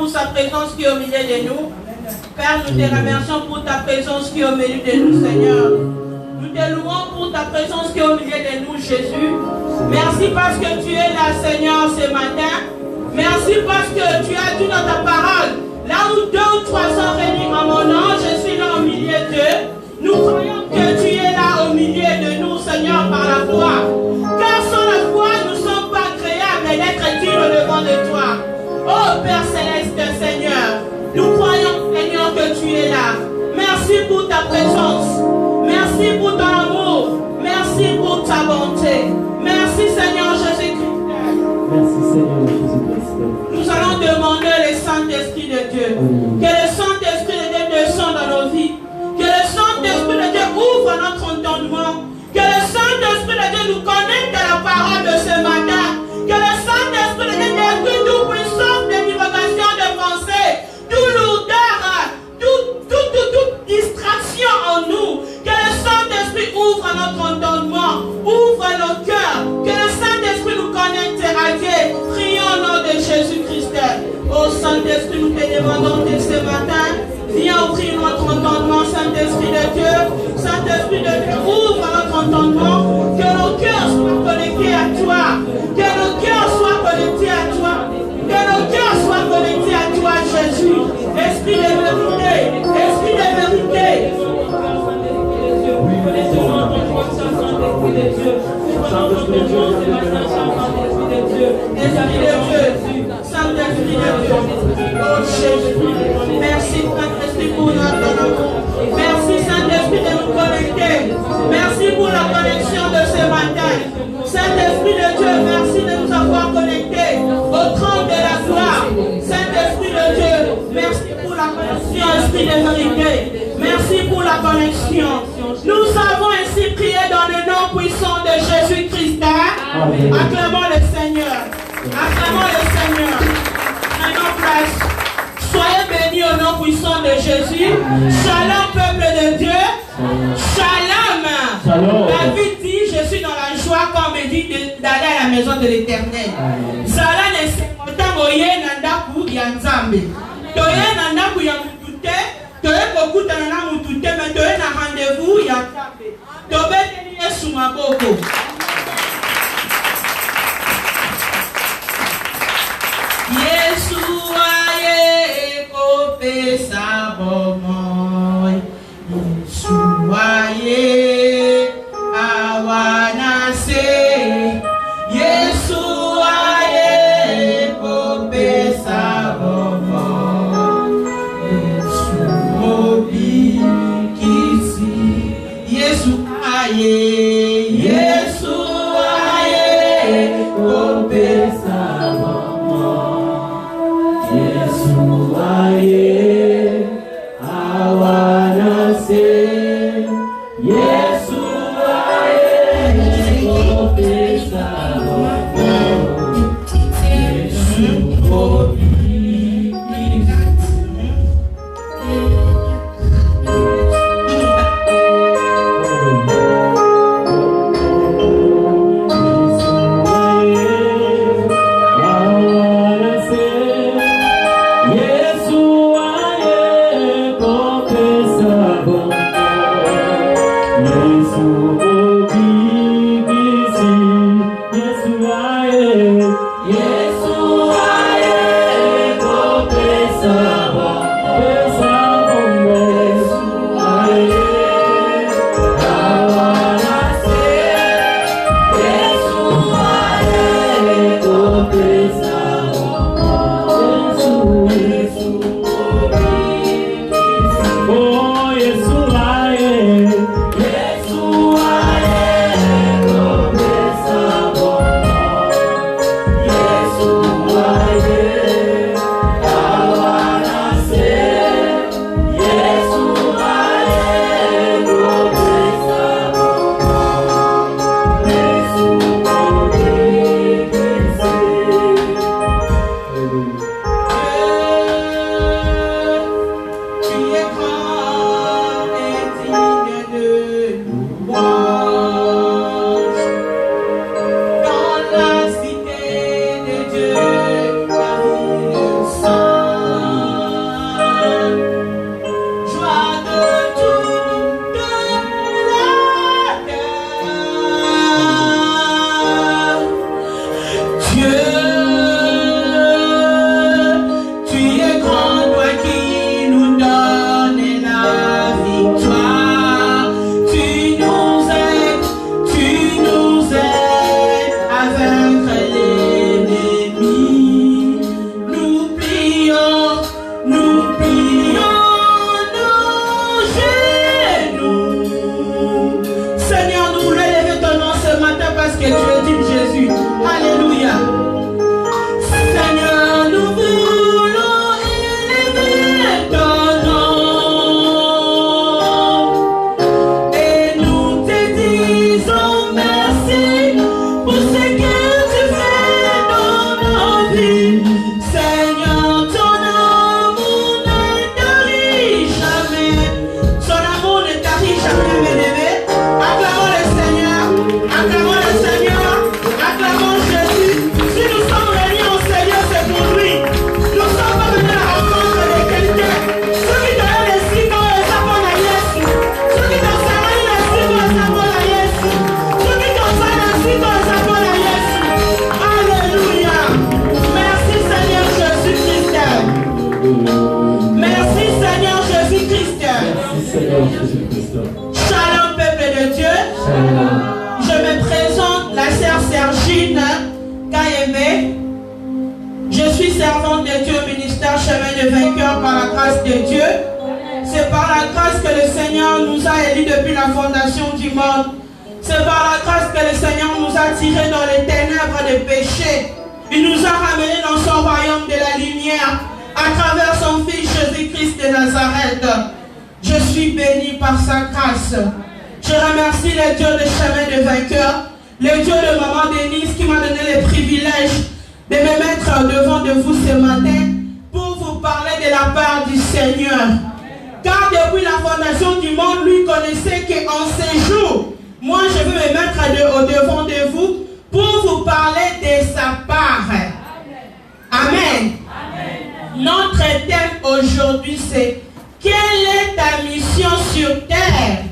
pour sa présence qui est au milieu de nous. Père, nous te remercions pour ta présence qui est au milieu de nous, Seigneur. Nous te louons pour ta présence qui est au milieu de nous, Jésus. Merci parce que tu es là, Seigneur, ce matin. Merci parce que tu as dit dans ta parole, là où 2 ou 3 sont réunis en mon nom, je suis là au milieu d'eux. Nous croyons que tu es là au milieu de nous, Seigneur, par la foi. Car sans la foi, nous ne sommes pas créables d'être dignes au-devant de toi. Oh Père Céleste, Seigneur, nous croyons, Seigneur, que tu es là. Merci pour ta présence. Merci pour ton amour. Merci pour ta bonté. Merci, Seigneur Jésus-Christ. Merci, Seigneur Jésus-Christ. Nous allons demander le Saint-Esprit de Dieu. Que le Saint-Esprit de Dieu descende dans nos vies. Que le Saint-Esprit de Dieu ouvre notre entendement. Que le Saint-Esprit de Dieu nous connecte à la parole de ce matin. Que le Saint-Esprit de Dieu détruise toute puissance de divagation de pensée, toute lourdeur, toute distraction en nous. Que le Saint-Esprit ouvre notre entendement, ouvre nos cœurs. Que le Saint-Esprit nous connecte à Dieu. Prions au nom de Jésus-Christ. Ô Saint-Esprit, nous te demandons dès ce matin. Viens ouvrir notre entendement, Saint-Esprit de Dieu. Saint-Esprit de Dieu, ouvre notre entendement. Que nos cœurs soient connectés à toi. Que nos cœurs soient connectés à toi. Que nos cœurs soient connectés à toi, Jésus. Esprit de vérité. Esprit de vérité. Esprit de Dieu. Saint-Esprit de Dieu. Oh Jésus. Merci Saint-Esprit pour notre amour. Merci Saint-Esprit de nous connecter. Merci pour la connexion de ce matin. Saint-Esprit de Dieu, merci de nous avoir connectés au trône de la gloire. Saint-Esprit de Dieu, merci pour la connexion, Esprit de vérité. Merci pour la connexion. Nous avons ainsi prié dans le nom puissant de Jésus-Christ. Acclamons le Seigneur. Acclamons le Seigneur. Prenons place. Soyez bénis au nom puissant de Jésus. Shalom, peuple de Dieu. Shalom. Shalom. David dit, je suis dans la joie quand on me dit d'aller à la maison de l'Éternel. Cela ne se porte moye nandaku ya nzambe. Toye nandaku ya mutute. Toye kokuta na mutute. Mais toye na rendez-vous ya nzambe. Tobeteli Yesu maboko. Yesu aye kopesa bomoy. Yesu aye awanase. Yesu aye kopesa bomoy. Yesu mobi kisi. Yesu aye. Yesu aye kopesa bomoy. Yesu aye awanase. Yesu aye kopesa bomoy. Yesu mobi. Oh, Yesu aye, Yesu aye. que tu es digne, Jésus. Alléluia. Seigneur, nous voulons élever ton nom. Et nous te disons merci pour ce que tu fais dans nos vies. Seigneur, ton amour ne tarit jamais. Son amour ne tarit jamais, bien-aimé. Acclamons le Seigneur. Acclamons le Seigneur. Acclamons Jésus. Si nous sommes réunis au Seigneur, c'est pour lui. Nous sommes pas venus à la rencontre de quelqu'un. Ceux qui donnent les signes, ils s'abonnent à Jésus. Ceux qui donnent les signes, ils s'abonnent à Jésus. Ceux qui donnent les signes, ils s'abonnent à Jésus. Alléluia. Merci Seigneur Jésus-Christ. Merci Seigneur Jésus-Christ. Merci Seigneur Jésus-Christ. Shalom peuple de Dieu. Shalom. Je me présente la sœur Sergine Kayeme. Je suis servante de Dieu au ministère Chemin de Vainqueur par la grâce de Dieu. C'est par la grâce que le Seigneur nous a élus depuis la fondation du monde. C'est par la grâce que le Seigneur nous a tirés dans les ténèbres des péchés. Il nous a ramenés dans son royaume de la lumière à travers son Fils Jésus-Christ de Nazareth. Je suis béni par sa grâce. Je remercie le Dieu de Chemin de Vainqueur, le Dieu de Maman Denise qui m'a donné le privilège de me mettre devant de vous ce matin pour vous parler de la part du Seigneur. Car depuis la fondation du monde, lui connaissait qu'en ces jours, moi je veux me mettre au devant de vous pour vous parler de sa part. Amen. Notre thème aujourd'hui c'est: quelle est ta mission sur terre?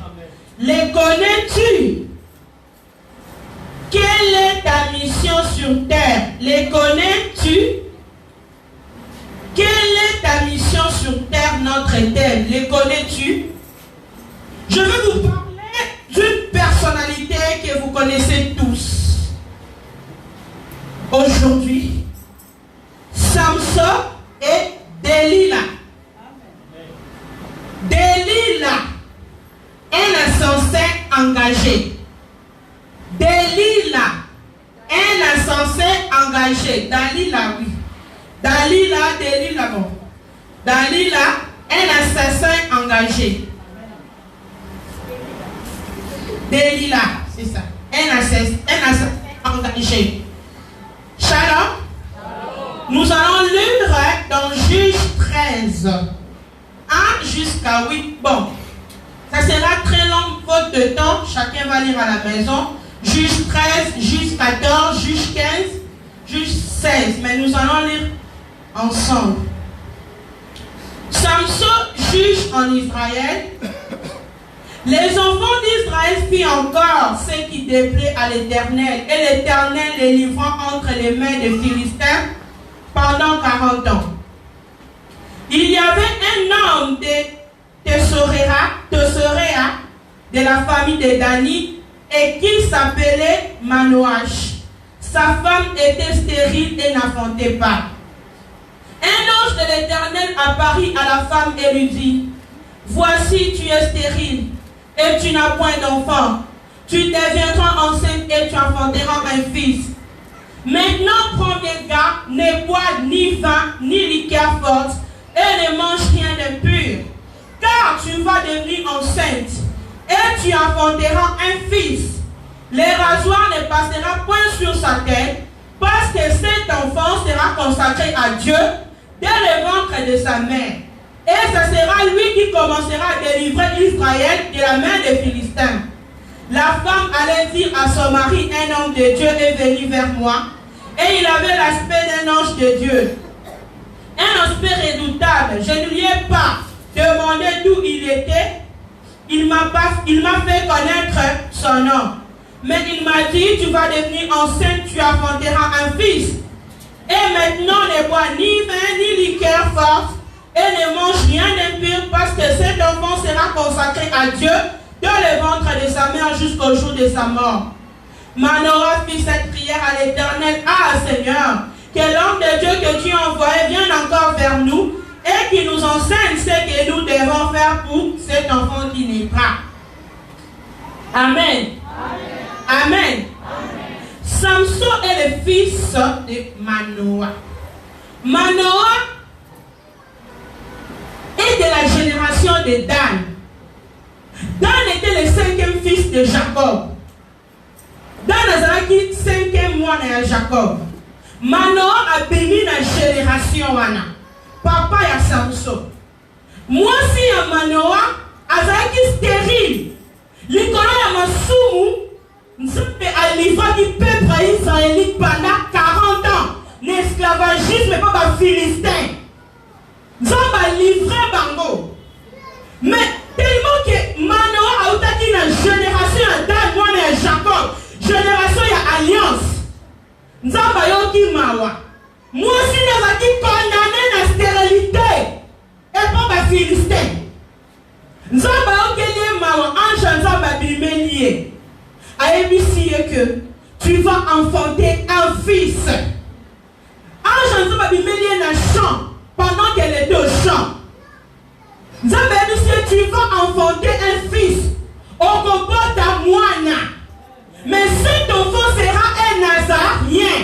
Les connais-tu? Quelle est ta mission sur terre? Les connais-tu? Quelle est ta mission sur terre, notre thème? Les connais-tu? Je vais vous parler d'une personnalité que vous connaissez tous. Aujourd'hui, Samson et Delilah. Delilah, un insensé engagé. Delilah, un insensé engagé. Delilah, oui. Delilah, bon. Delilah, un assassin engagé. Delilah, c'est ça. Un assassin engagé. Shalom. Nous allons lire dans Juge 13. 1 jusqu'à 8. Bon, ça sera très long, faute de temps. Chacun va lire à la maison. Juge 13, Juge 14, Juge 15, Juge 16. Mais nous allons lire ensemble. Samson juge en Israël. Les enfants d'Israël firent encore ce qui déplaît à l'Éternel. Et l'Éternel les livra entre les mains des Philistins pendant 40 ans. Il y avait un homme de Tessoréa, de la famille de Dani, et qui s'appelait Manoach. Sa femme était stérile et n'enfantait pas. Un ange de l'Éternel apparut à la femme et lui dit: voici, tu es stérile et tu n'as point d'enfant. Tu deviendras enceinte et tu enfanteras un fils. Maintenant, prends bien garde, ne bois ni vin ni liqueur forte, et ne mange rien d'impur, car tu vas devenir enceinte, et tu enfanteras un fils. Le rasoir ne passera point sur sa tête, parce que cet enfant sera consacré à Dieu dès le ventre de sa mère. Et ce sera lui qui commencera à délivrer Israël de la main des Philistins. La femme allait dire à son mari: un homme de Dieu est venu vers moi, et il avait l'aspect d'un ange de Dieu. Un aspect redoutable. Je ne lui ai pas demandé d'où il était. Il m'a fait connaître son nom. Mais il m'a dit: tu vas devenir enceinte, tu enfanteras un fils. Et maintenant ne bois ni vin ni liqueur forte, et ne mange rien d'impur, parce que cet enfant sera consacré à Dieu dans le ventre de sa mère jusqu'au jour de sa mort. Manoah fit cette prière à l'Éternel: ah Seigneur, que l'homme de Dieu que tu as envoyé vienne encore vers nous et qu'il nous enseigne ce que nous devons faire pour cet enfant qui naîtra. Amen. Amen. Amen. Samson est le fils de Manoah. Manoah est de la génération de Dan. Dan était le 5e fils de Jacob. Dan azalaki 5e mois de Jacob. Manoah a béni la génération wana. Papa ya Samson. Moi si ya Manoah azalaki stérile. Likolo ya masumu Nzambe a livré du peuple israélite pendant 40 ans. L'esclavagisme n'est pas par Philistin. Nzambe a livré bango. Mais tellement que Manoah a eu une génération d'Adam et Jacob, génération et alliance. Nzambe a yoki mawa. Moi aussi nous avons condamné la stérilité et pas par Philistin. Nzambe a yoki mawa ange Nzambe a bimelié. Aébisi que tu vas enfanter un fils. Ange Nzambe a bimelié dans le champ pendant qu'elle était au champ. Nzambe a dit tu vas enfanter un fils. Okobota mwana. Mais cet enfant sera un Nazarien.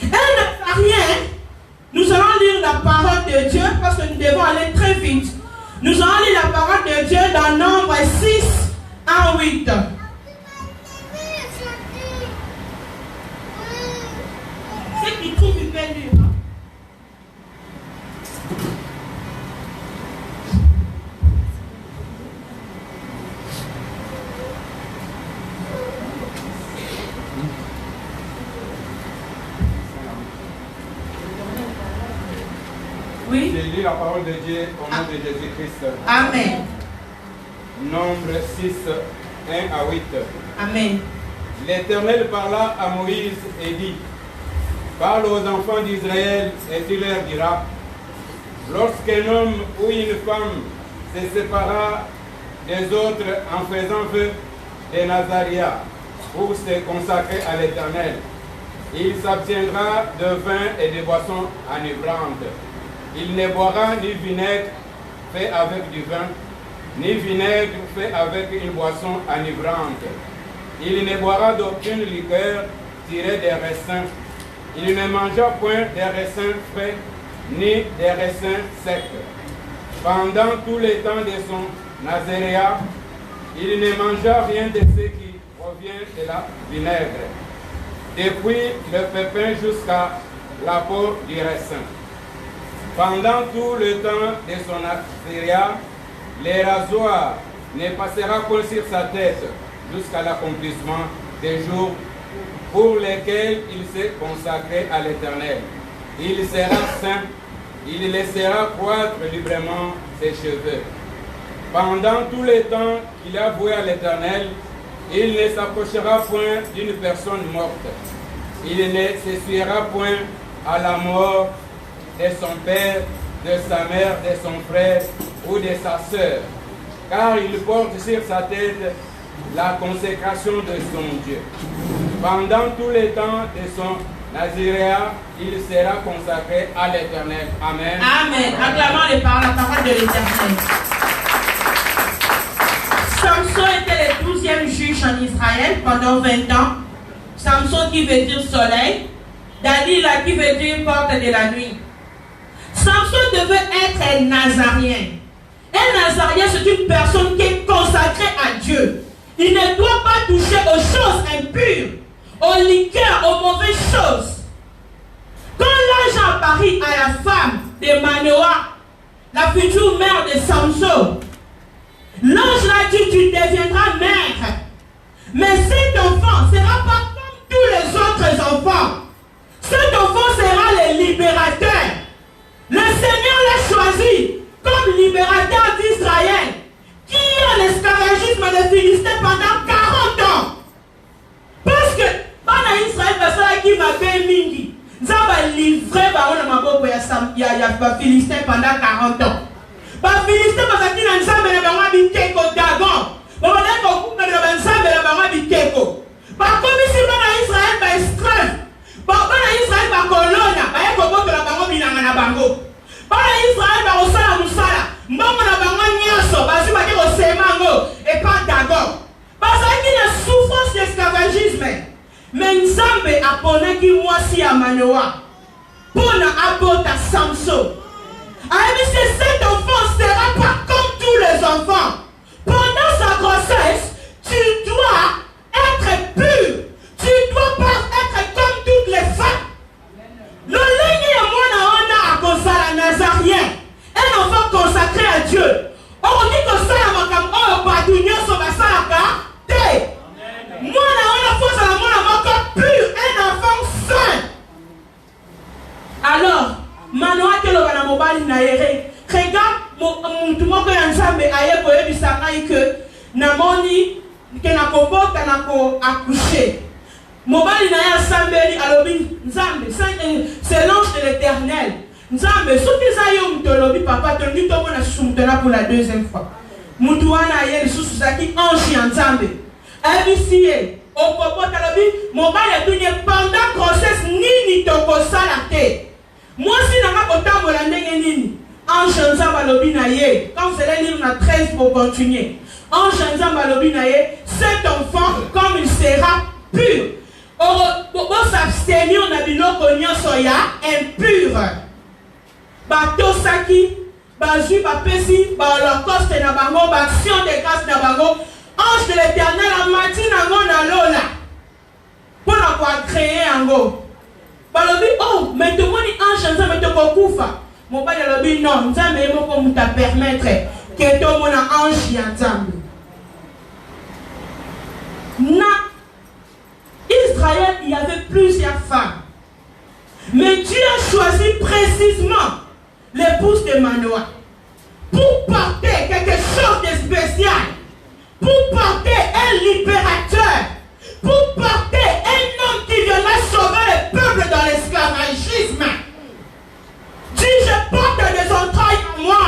Un Nazarien, nous allons lire la parole de Dieu parce que nous devons aller très vite. Nous allons lire la parole de Dieu dans Nombre 6 à 8. Ceux qui trouvent, ils peuvent lire. Oui. J'ai lu la parole de Dieu au nom de Jésus-Christ. Amen. Nombre 6, 1 à 8. Amen. L'Éternel parla à Moïse et dit, parle aux enfants d'Israël et tu leur diras, lorsqu'un homme ou une femme se sépara des autres en faisant vœu des Nazarias pour se consacrer à l'Éternel, il s'abstiendra de vin et de boissons enivrantes. Il ne boira ni vinaigre fait avec du vin, ni vinaigre fait avec une boisson enivrante. Il ne boira d'aucune liqueur tirée des raisins. Il ne mangera point des raisins frais, ni des raisins secs. Pendant tout le temps de son nazaréat, il ne mangea rien de ce qui provient de la vinaigre, depuis le pépin jusqu'à la peau du raisin. Pendant tout le temps de son nazaréat, les rasoirs ne passera point sur sa tête jusqu'à l'accomplissement des jours pour lesquels il s'est consacré à l'Éternel. Il sera saint, il laissera croître librement ses cheveux. Pendant tout le temps qu'il a voué à l'Éternel, il ne s'approchera point d'une personne morte. Il ne s'essuiera point à la mort de son père, de sa mère, de son frère ou de sa sœur, car il porte sur sa tête la consécration de son Dieu. Pendant tout le temps de son nazaréat, il sera consacré à l'Éternel. Amen. Amen. Acclamons les paroles, la parole de l'Éternel. Samson était le 12e juge en Israël pendant 20 ans. Samson qui veut dire soleil. Dalila qui veut dire porte de la nuit. Samson devait être un Nazarien. Un Nazarien, c'est une personne qui est consacrée à Dieu. Il ne doit pas toucher aux choses impures, aux liqueurs, aux mauvaises choses. Quand l'ange apparut à la femme de Manoah, la future mère de Samson, l'ange l'a dit, tu deviendras mère. Mais cet enfant ne sera pas comme tous les autres enfants. Cet enfant sera le libérateur. Le Seigneur l'a choisi comme libérateur d'Israël, qui est l'esclavagisme des Philistins pendant 40 ans. Parce que, pendant Israël, parce qu'il m'a fait mingi, ça va livrer les Philistins pendant 40 ans. Les Philistins, parce qu'ils n'ont pas de Bikeko Dagon. Ils n'ont pas de Bikeko. Par contre, ici, pendant Israël, il esclave. Pendant Israël, il colonne. Il y a un bango binanga bango. Pendant Israël, il y a un musala. Mbongo na bango nyoso. Basi baki ko semango et pas Dagon. Parce qu'il y a une souffrance d'esclavagisme. Mais Nzambe aponaki mwasi ya Manoa. Pona abota Samson. Cet enfant ne sera pas comme tous les enfants. Pendant sa grossesse, tu dois être pur. Tu ne dois pas être comme toutes les femmes. Le ligne est mon à Nazarien. Un enfant consacré à Dieu. On dit que ça a alors, Manoa que le banamobali na yere. Regarde, tout monde que Nzambe aye koye bisangai que namoni que na kobota na ko accoucher. Mobali na ya sambeli alobi Nzambe, c'est l'ange de l'Éternel. Nzambe, soki zayo mtolobi papa tondi tomo na sumtona pour la deuxième fois. Mutuana aye susu zaki ange ya Nzambe. Abisie, okobota lobi mobali atunye pendant grossesse nini tokosala te. Moi si nanga kotambola ndenge nini. Ange Nzambe alobi na ye. Quand vous allez lire la 13 pour continuer. Ange Nzambe alobi na ye, cet enfant comme il sera pur. Pour s'abstenir na biloko nyonso ya impur. Bato saki, bazui bapesi, ba holocauste na bango, ba action de grâce na bango. Ange de l'Éternel a mati nango na lola. Pour avoir créé ango. Balobi oh, mais tout le monde ange Nzambe te kokufa. Mon père balobi non, Nzambe moko muta permettre que tout le monde ange ya Nzambe. Na Israël, il y avait plusieurs femmes. Mais Dieu a choisi précisément l'épouse de Manoa pour porter quelque chose de spécial, pour porter un libérateur, pour porter un homme qui viendra sauver le peuple dans l'esclavagisme. Dis, je porte des entrailles en moi.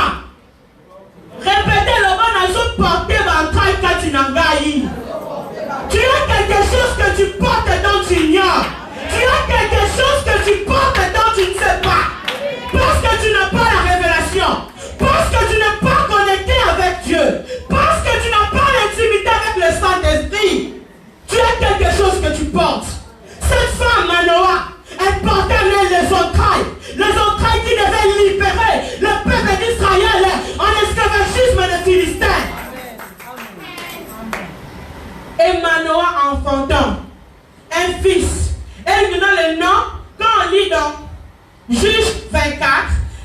Répétez le bon nazo porter l'entraille quand tu n'en gailles. Tu as quelque chose que tu portes dont tu ignores. Tu as quelque chose que tu portes dont tu ne sais pas. Parce que tu n'as pas la révélation. Parce que tu n'es pas connecté avec Dieu. Parce que tu n'as pas l'intimité avec le Saint-Esprit. Tu as quelque chose que tu portes. Cette femme, Manoa, elle portait même les entrailles qui devaient libérer le peuple d'Israël en esclavagisme des Philistins. Et Manoa enfantant un fils. Elle lui donne le nom, quand on lit dans Juge 24,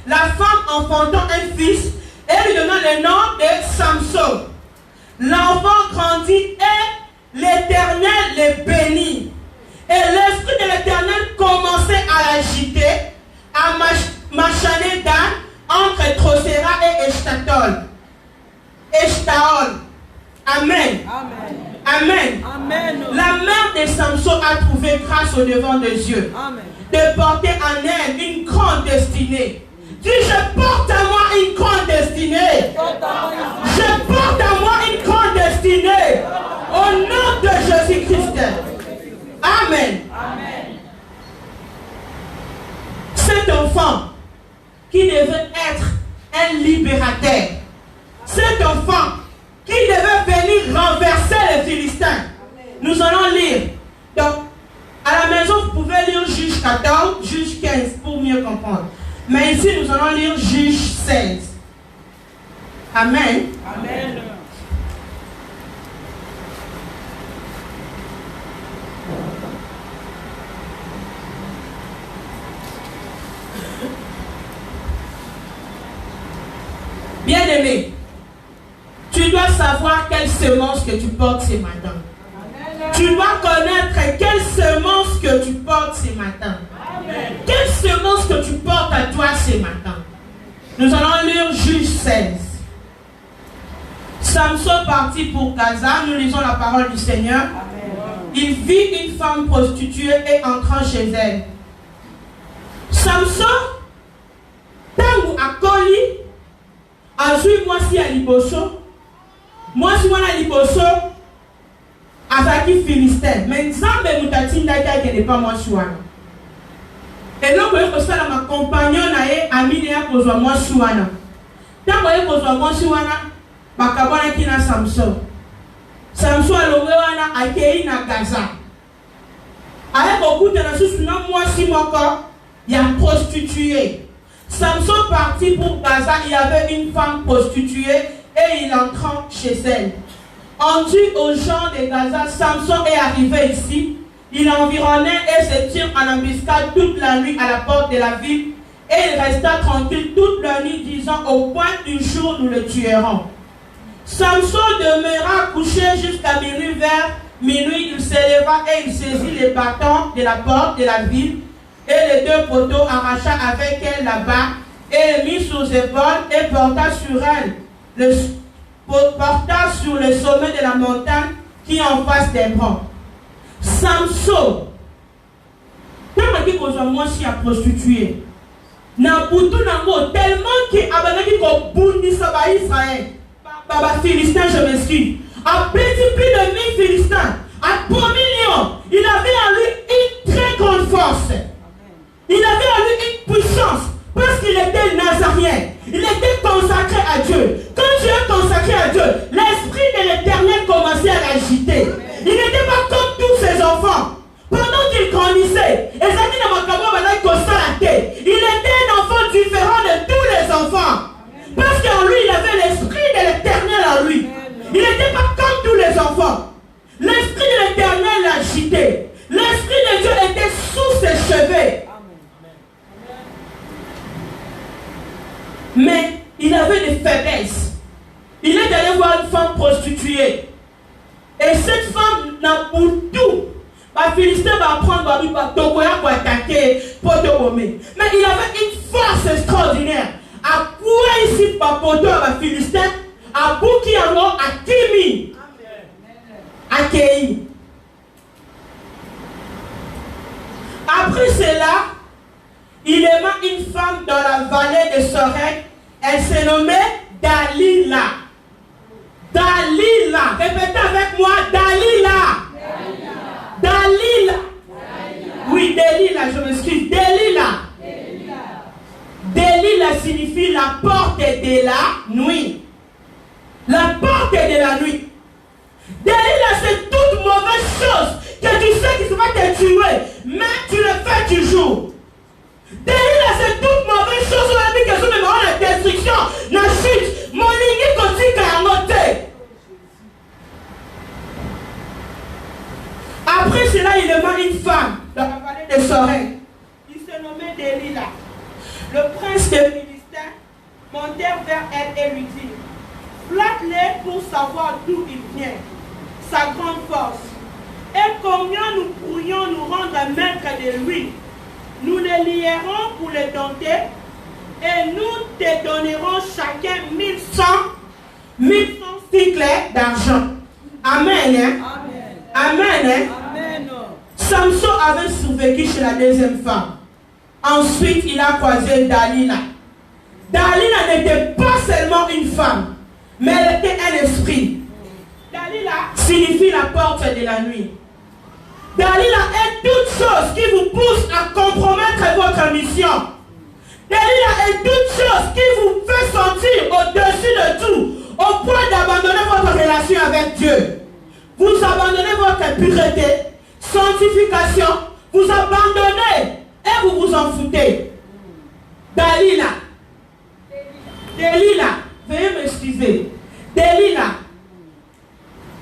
la femme enfantant un fils, elle lui donne le nom de Samson. L'enfant grandit et l'Éternel le bénit. Et l'esprit de l'Éternel commençait à l'agiter, à machaner d'âne entre Trocéra et Eshtaol. Amen. Amen. Amen. La mère de Samson a trouvé grâce au devant de Dieu. Amen. De porter en elle une grande destinée. Dis, je porte à moi une grande destinée. Je porte à moi une grande destinée. Au nom de Jésus-Christ. Amen. Amen. Cet enfant qui devait être un libérateur. Cet enfant qui devait venir renverser les Philistins. Nous allons lire. Donc, à la maison, vous pouvez lire Juge 14, Juge 15 pour mieux comprendre. Mais ici, nous allons lire Juge 16. Amen. Amen. Bien-aimé, tu dois savoir quelle semence que tu portes ce matin. Amen. Tu dois connaître quelle semence que tu portes ce matin. Amen. Quelle semence que tu portes à toi ce matin. Nous allons lire Juge 16. Samson partit pour Gaza. Nous lisons la parole du Seigneur. Amen. Il vit une femme prostituée et entrant chez elle. Samson, tangu akoli, azui mwasi ya liboso. Mwasi wana liboso azaki Philistin. Mais Nzambe mutatinda ki n'est pas mwasi wana. Et donc il faut ça ma compagnon na ye amine ya kozwa mwasi wana. Tango ye kozwa mwasi wana bakabona kina Samson. Samson alonge wana akei na Gaza. Avec beaucoup de nations, moi si mon corps, il y a prostitué. Samson parti pour Gaza, il y avait une femme prostituée et il entra chez elle. On dit aux gens de Gaza, Samson est arrivé ici, il environnait et se tire en embuscade toute la nuit à la porte de la ville et il resta tranquille toute la nuit disant au point du jour nous le tuerons. Samson demeura couché jusqu'à minuit. Vers minuit, il s'éleva et il saisit les bâtons de la porte de la ville et les deux poteaux, arracha avec elle la barre et le mit sur ses épaules et porta sur le sommet de la montagne qui est en face d'Hébron. Samson, tellement qu'il a moi si à prostituer. Na butu nango tellement qu'il a besoin qu'on boundi ça va Israël. Baba Philistin, je m'excuse. A petit plus de 1000 Philistins, à 3 millions, il avait en lui une très grande force. Il avait en lui une puissance parce qu'il était nazarien. Il était consacré à Dieu. Quand tu es consacré à Dieu, l'esprit de l'Éternel commençait à l'agiter. Il n'était pas comme tous ses enfants. Pendant qu'il grandissait, il était un enfant différent de tous les enfants. Parce qu'en lui, il avait l'esprit de l'Éternel en lui. Il n'était pas comme tous les enfants. L'esprit de l'Éternel l'agitait. L'esprit de Dieu était sous ses cheveux. Mais il avait des faiblesses. Il est allé voir une femme prostituée. Et cette femme n'a pour tout. Les Philistins va prendre pour attaquer, pour te bomber. Mais il avait une force extraordinaire. À quoi ici, papoto, les Philistins, à Bouki, à Kimi, à Kei. Après cela, il aima une femme dans la vallée de Sorek. Elle se nommait Dalila. Dalila. Répétez avec moi, Dalila. Dalila. Oui, Dalila, je m'excuse. Dalila. Dalila signifie la porte de la nuit. La porte de la nuit. Dalila, c'est toute mauvaise chose que tu sais qu'il va te tuer, mais tu le fais toujours. Dalila, c'est toute mauvaise chose sur la vie que je me rends la destruction, la chute, mon ligne continue à monter. Après cela, il aima une femme dans la vallée de Sorek. Il se nommait Dalila. Le prince des Philistins montèrent vers elle et lui dit: flatte-les pour savoir d'où il vient, sa grande force, et combien nous pourrions nous rendre maîtres de lui. Nous les lierons pour les dompter, et nous te donnerons chacun 1100 cycles d'argent. Amen. Hein? Amen. Amen. Hein? Amen. Samson avait survécu chez la deuxième femme. Ensuite, il a croisé Dalila. Dalila n'était pas seulement une femme, mais elle était un esprit. Dalila signifie la porte de la nuit. Dalila est toute chose qui vous pousse à compromettre votre mission. Dalila est toute chose qui vous fait sentir au-dessus de tout, au point d'abandonner votre relation avec Dieu. Vous abandonnez votre pureté, sanctification, vous abandonnez et vous vous en foutez. Dalila. Dalila, veuillez m'excuser. Dalila,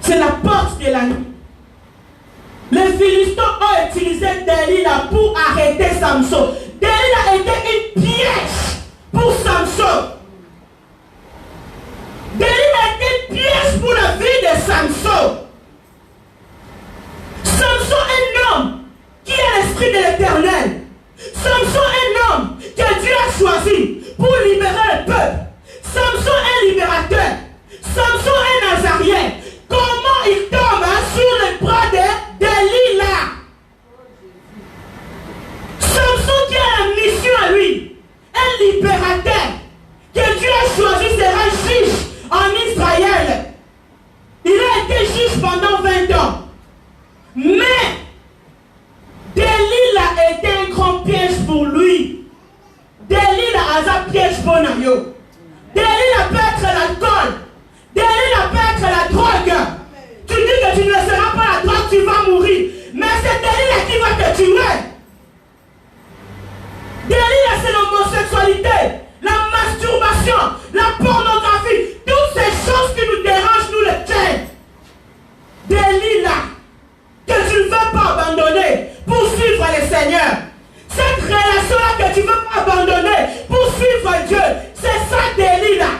c'est la porte de la nuit. Les Philistins ont utilisé Dalila pour arrêter Samson. Dalila était une piège pour Samson. Dalila était une piège pour la vie de Samson. Samson est un homme qui a l'esprit de l'Éternel. Samson est un homme que Dieu a choisi pour libérer le peuple. Samson est libérateur. Samson est nazarien. Comment il tombe sur les bras de Dalila? Samson qui a la mission à lui, un libérateur que Dieu a choisi sera juge en Israël. Il a été juge tuer. Délire, c'est l'homosexualité, la masturbation, la pornographie, toutes ces choses qui nous dérangent, nous les tiens. Délire que tu ne veux pas abandonner pour suivre le Seigneur. Cette relation-là que tu ne veux pas abandonner pour suivre Dieu, c'est ça délire.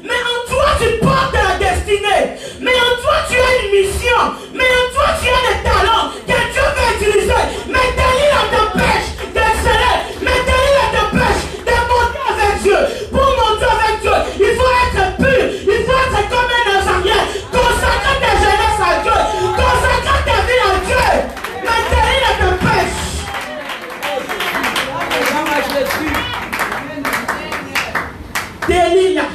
Mais en toi, tu portes la destinée. Mais en toi, tu as une mission. Mais en toi, tu as des talents que Dieu veut utiliser. Mais délire t'empêche d'exceller. Mais délire t'empêche de monter avec Dieu. Pour monter avec Dieu, il faut être pur. Il faut être comme un Nazarien. Consacrer ta jeunesse à Dieu. Consacrer ta vie à Dieu. Mais délire t'empêche. Délire.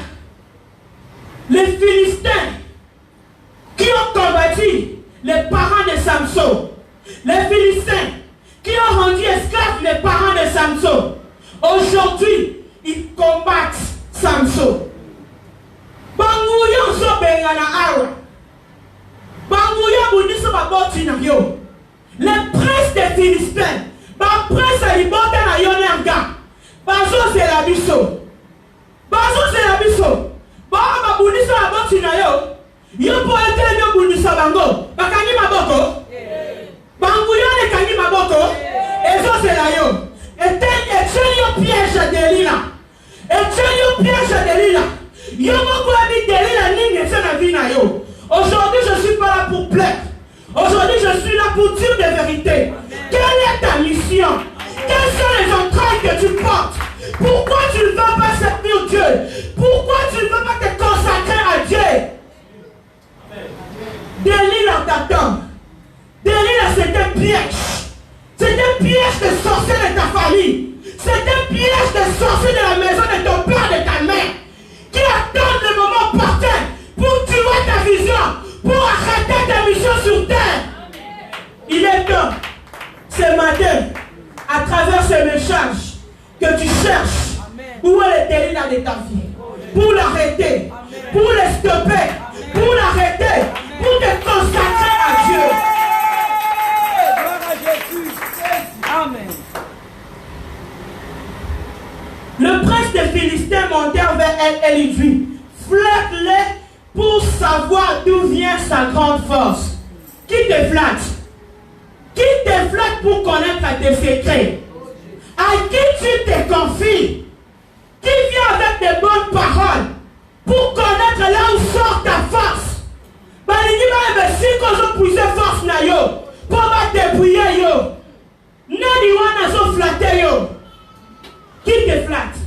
Les Philistins qui ont combattu les parents de Samson, les Philistins qui ont rendu esclaves les parents de Samson, aujourd'hui ils combattent Samson. Bangouyon so bengana awa, Bangouyon buniso baboti na yo. Les princes des Philistins, ba prince a libota na yo nanga, bazo c'est la biso, bazo c'est la biso. Baba bunisa aboti na yo. Yo po etele yo bunisa bango. Bakani maboko. Bangu yo ne kani maboko. Ezo c'est la yo. Etienne yo piège Délila. Etienne yo piège Délila. Yo moko abi Délila ninge se na vie na yo. Aujourd'hui je suis pas là pour plaire. Aujourd'hui je suis là pour dire des vérités. Quelle est ta mission? Quelles sont les entrailles que tu portes? Pourquoi tu ne veux pas servir Dieu? Pourquoi tu ne veux pas te consacrer à Dieu? Délire t'attend. Délire c'est un piège. C'est un piège de sorcier de ta famille. C'est un piège de sorcier de la maison de ton père, de ta mère. Qui attendent le moment opportun pour tuer ta vision, pour arrêter ta mission sur terre. Il est temps, ce matin, à travers ce message, que tu cherches où est le délire de ta vie, pour l'arrêter, pour le stopper, pour l'arrêter, pour te consacrer à Dieu. Gloire à Jésus. Amen. Le prince des Philistins montèrent vers elle et lui dit, flatte-les pour savoir d'où vient sa grande force. Qui te flatte? Qui te flatte pour connaître tes secrets? À qui tu te confies? Qui vient avec des bonnes paroles pour connaître là où sort ta force? Si qu'on puisse force na yo, pour va débrouiller yo. Nani wana so flatter yo. Qui te flatte?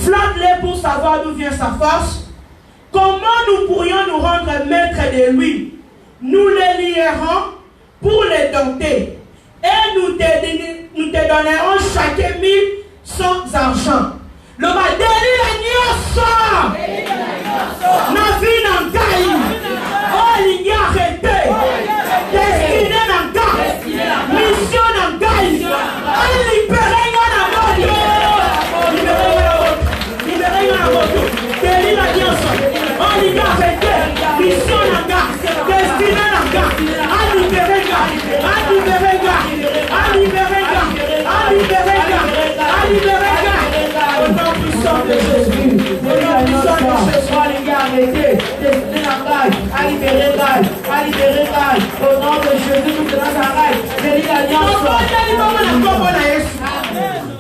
Flatte-les pour savoir d'où vient sa force. Comment nous pourrions nous rendre maîtres de lui? Nous les lierons pour les dompter. Et nous te donnerons chacun 1100 argent. Le badeli la nyoso. Na vie n'engaille. Oh, il y a arrêté. Destiné n'engaille. Mission n'engaille. Oh, libérez la moto. Libérez la moto. Deli la nyoso. Oh, il y a arrêté. Mission n'engaille. Destiné n'engaille. Ah, libérez la. Ah, libérez la. Ah, libérez la. Ah, libérez la. Ah, libérez la. Au nom puissant de Jésus, au nom puissant de Jésus, arrêtez, destiné à libérer l'âge, à libérer l'âge, au nom de Jésus, nous tenons à l'âge.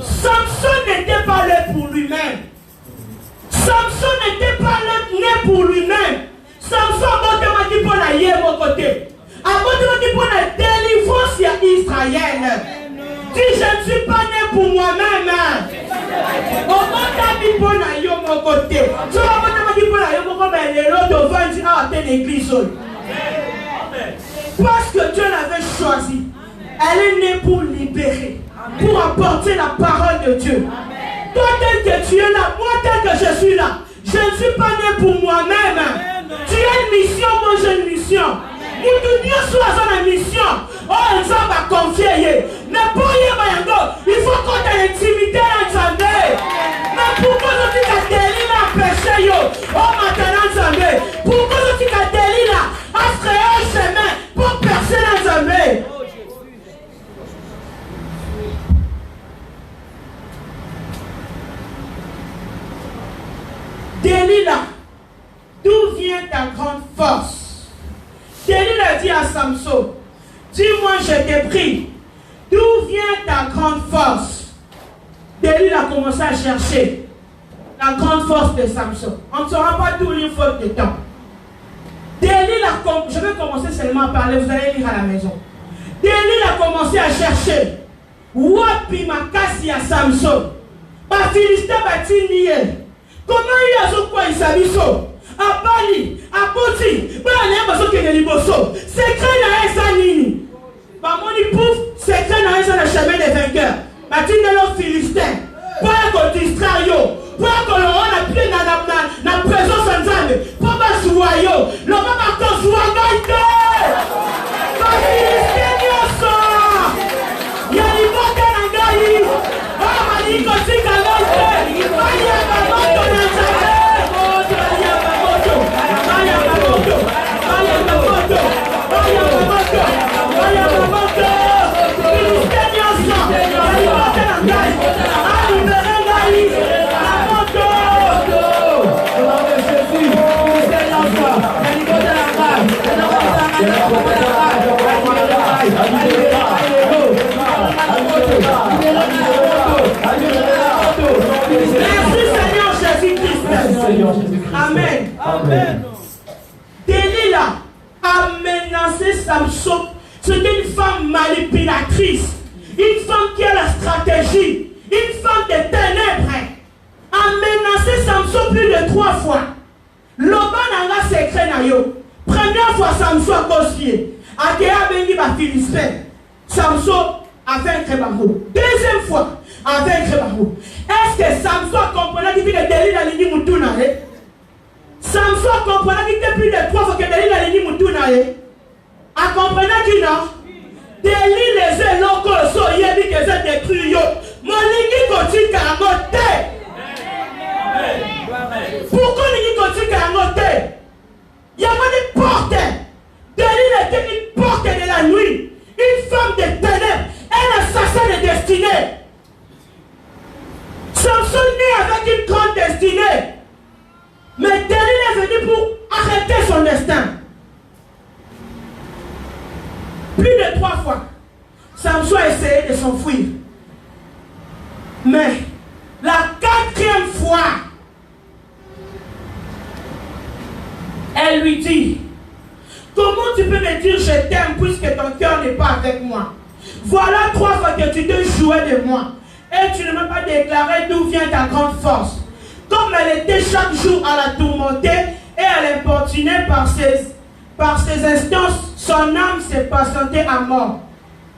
Samson n'était pas là pour lui-même. Samson n'était pas né pour lui-même. Samson m'a dit pour la yé mon côté. Avant de dire pour la délivrance Israël. Si je ne suis pas né pour moi-même, comment t'as dit pour la yé mon côté? Tu vas dit pour la yé mon côté, mais les autres vont dire à l'église. Parce que Dieu l'avait choisi. Elle est née pour libérer, pour apporter la parole de Dieu. Toi tel que tu es là, moi tel que je suis là, je ne suis pas né pour moi-même. Tu as une mission, moi j'ai une mission. Nous Dieu soit dans la mission. Oh, on va confier. Mais pour il faut qu'on ait l'intimité ensemble. Mais pourquoi tu as délit là péché? Oh, maintenant ensemble. Pourquoi tu as délit là? ta grande force? Delilah dit à Samson, dis-moi, je t'ai pris, d'où vient ta grande force? Delilah a commencé à chercher la grande force de Samson. On ne saura pas tout lire faute de temps. Delilah, je vais commencer seulement à parler, vous allez lire à la maison. Delilah a commencé à chercher. Wapi makasi ya Samson. Ba Philistin batiniye. Comment il y a ce quoi il s'abisso? A Bali, a Boti, ba ne ba so ke de liboso. Secret na esa nini. Ba moni pouf, secret na esa na chemin des vainqueurs. Batine lo Philistin. Pas qu'on distraire yo. Pas qu'on a pied na présence en Zambé. Pas ba suwayo. Lo ba ko suwagaite. Ba Philistin yoso. Yali boka na ngai. Ah mali ko tika lote. Aya ba moto na Zambé. Aya ba moto. Aya ba moto. Aya ba moto. Aya ba moto. Aya ba moto. Philistin yoso. Yali boka na ngai. Ali bere ngai. La moto. Merci Seigneur Jésus-Christ. Amen. Amen. Delilah a menacé Samson. C'était une femme manipulatrice. Une femme qui a la stratégie. Une femme de ténèbres. A menacé Samson plus de 3 fois. Loba nanga secret na yo. Première fois Samson a confié. Akea bengi ba Philistin. Samson a fait un crébarou. Deuxième fois, a fait un crébarou. Est-ce que Samson comprenait qu'il était Delilah lini mutuna? Samson comprenait qu'il était plus de 3 fois que Delilah lini mutuna? A comprenait qu'il non? Delilah les locaux so yebi que c'est détruit yo. Molingi kotika angote. Pourquoi l'Église continue à noter? Il y a une porte. Delilah était une porte de la nuit. Une femme de ténèbres. Un assassin de destinée. Samson né avec une grande destinée. Mais Delilah est venu pour arrêter son destin. Plus de 3 fois. Samson a essayé de s'enfuir. Mais la 4e fois, elle lui dit, comment tu peux me dire je t'aime puisque ton cœur n'est pas avec moi? Voilà 3 fois que tu te jouais de moi. Et tu ne m'as pas déclaré d'où vient ta grande force. Comme elle était chaque jour à la tourmenter et à l'importuner par ses instances, son âme s'est patientée à mort.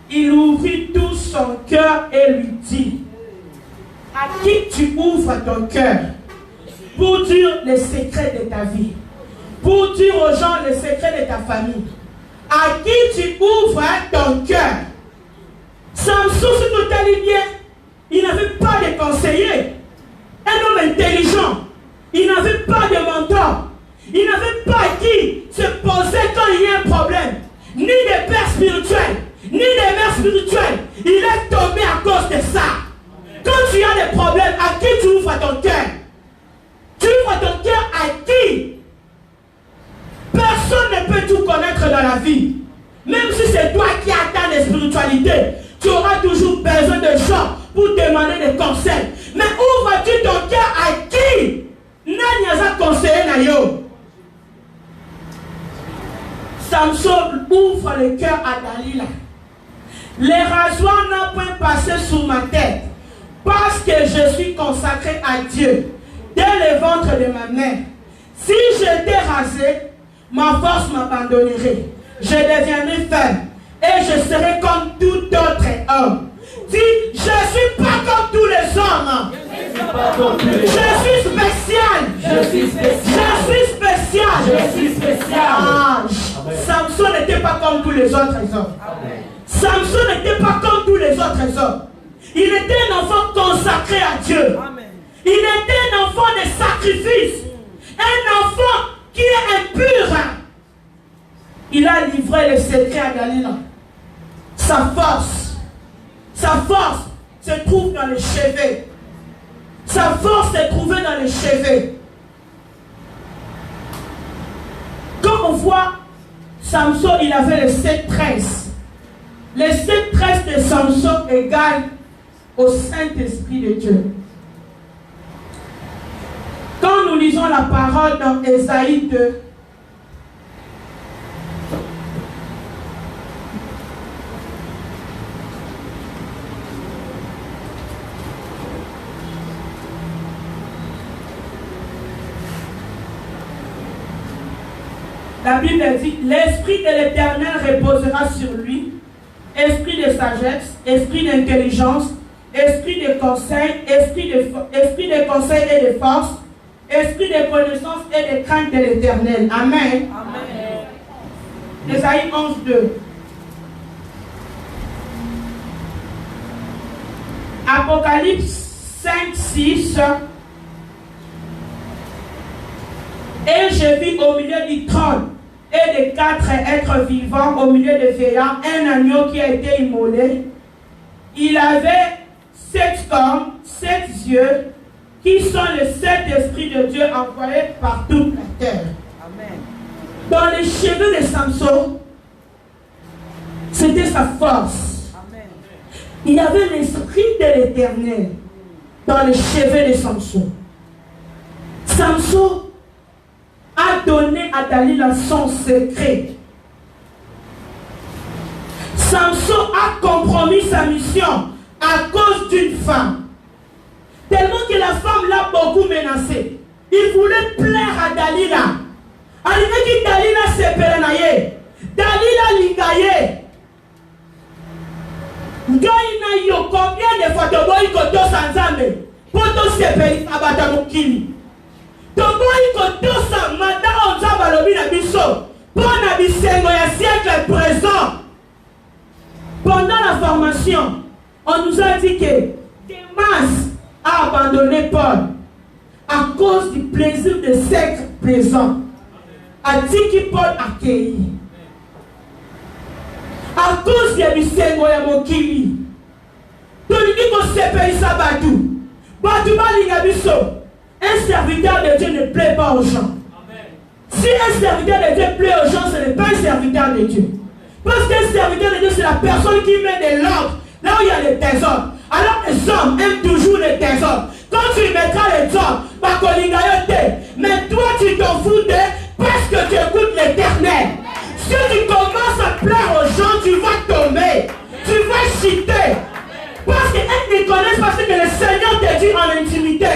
Il ouvrit tout son cœur et lui dit, à qui tu ouvres ton cœur pour dire les secrets de ta vie? Pour dire aux gens les secrets de ta famille. À qui tu ouvres ton cœur? Samson, si tout allait bien, il n'avait pas de conseiller. Un homme intelligent. Il n'avait pas de mentor. Il n'avait pas qui se poser quand il y a un problème. Ni de père spirituel, ni de mère spirituelle. Il est tombé à cause de ça. Quand tu as des problèmes, à qui tu ouvres ton cœur? Tu ouvres ton cœur à qui? Personne ne peut tout connaître dans la vie. Même si c'est toi qui attends la spiritualité, tu auras toujours besoin de gens pour demander des conseils. Mais ouvres-tu ton cœur à qui? N'a conseillé na yo. Samson ouvre le cœur à Delilah. Les rasoirs n'ont point passé sous ma tête parce que je suis consacré à Dieu dès le ventre de ma mère. Si j'étais rasé, ma force m'abandonnerait. Je deviendrai faible et je serai comme tout autre homme. Dis, je ne suis pas comme tous les hommes. Je suis spécial. Je suis spécial. Je suis spécial. Je suis spécial. Ah, Samson n'était pas comme tous les autres hommes. Amen. Samson n'était pas comme tous les autres hommes. Il était un enfant consacré à Dieu. Amen. Il était un enfant de sacrifice. Un enfant qui est impur. Il a livré le secret à Delilah. Sa force se trouve dans les cheveux. Sa force se trouvait dans les cheveux. on voit, Samson, il avait les 7 tresses. Les 7 tresses de Samson égales au Saint-Esprit de Dieu. Quand nous lisons la parole dans Ésaïe 2, la Bible dit, l'Esprit de l'Éternel reposera sur lui, esprit de sagesse, esprit d'intelligence, esprit de conseil, esprit de conseil et de force, esprit de connaissance et de crainte de l'Éternel. Amen. Amen. Ésaïe 11, 2. Apocalypse 5, 6. Et je vis au milieu du trône et des 4 êtres vivants au milieu des veillants un agneau qui a été immolé. Il avait 7 cornes, 7 yeux, qui sont les 7 esprits de Dieu envoyés par toute la terre. Amen. Dans les cheveux de Samson, c'était sa force. Amen. Il y avait l'esprit de l'Éternel dans les cheveux de Samson. Samson a donné à Dalila son secret. Samson a compromis sa mission à cause d'une femme. Tellement que la femme l'a beaucoup menacé. Il voulait plaire à Dalila. Arrivé que Dalila s'est pérenaillée. Dalila lingaye. Ngaïna yo, combien de fois tu vois que tu s'enzames pour te séparer à Batamukili. Toboyi kotosa manda onza balobi na biso pona bisengo ya siècle présent. Pendant la formation, on nous a dit que Démas a abandonné Paul à cause du plaisir de siècle présent. A dit que Paul a accueilli. À cause de bisengo ya mokili. Toliki ko sepelisa batu. Batu balinga biso. Un serviteur de Dieu ne plaît pas aux gens. Amen. Si un serviteur de Dieu plaît aux gens, ce n'est pas un serviteur de Dieu. Parce qu'un serviteur de Dieu, c'est la personne qui met de l'ordre là où il y a les trésors. Alors les hommes aiment toujours les trésors. Quand tu mettras les ordres, mais toi tu t'en fous d'eux parce que tu écoutes l'Éternel. Si tu commences à plaire aux gens, tu vas tomber. Tu vas chuter. Parce qu'ils ne connaissent pas ce que le Seigneur te dit en intimité.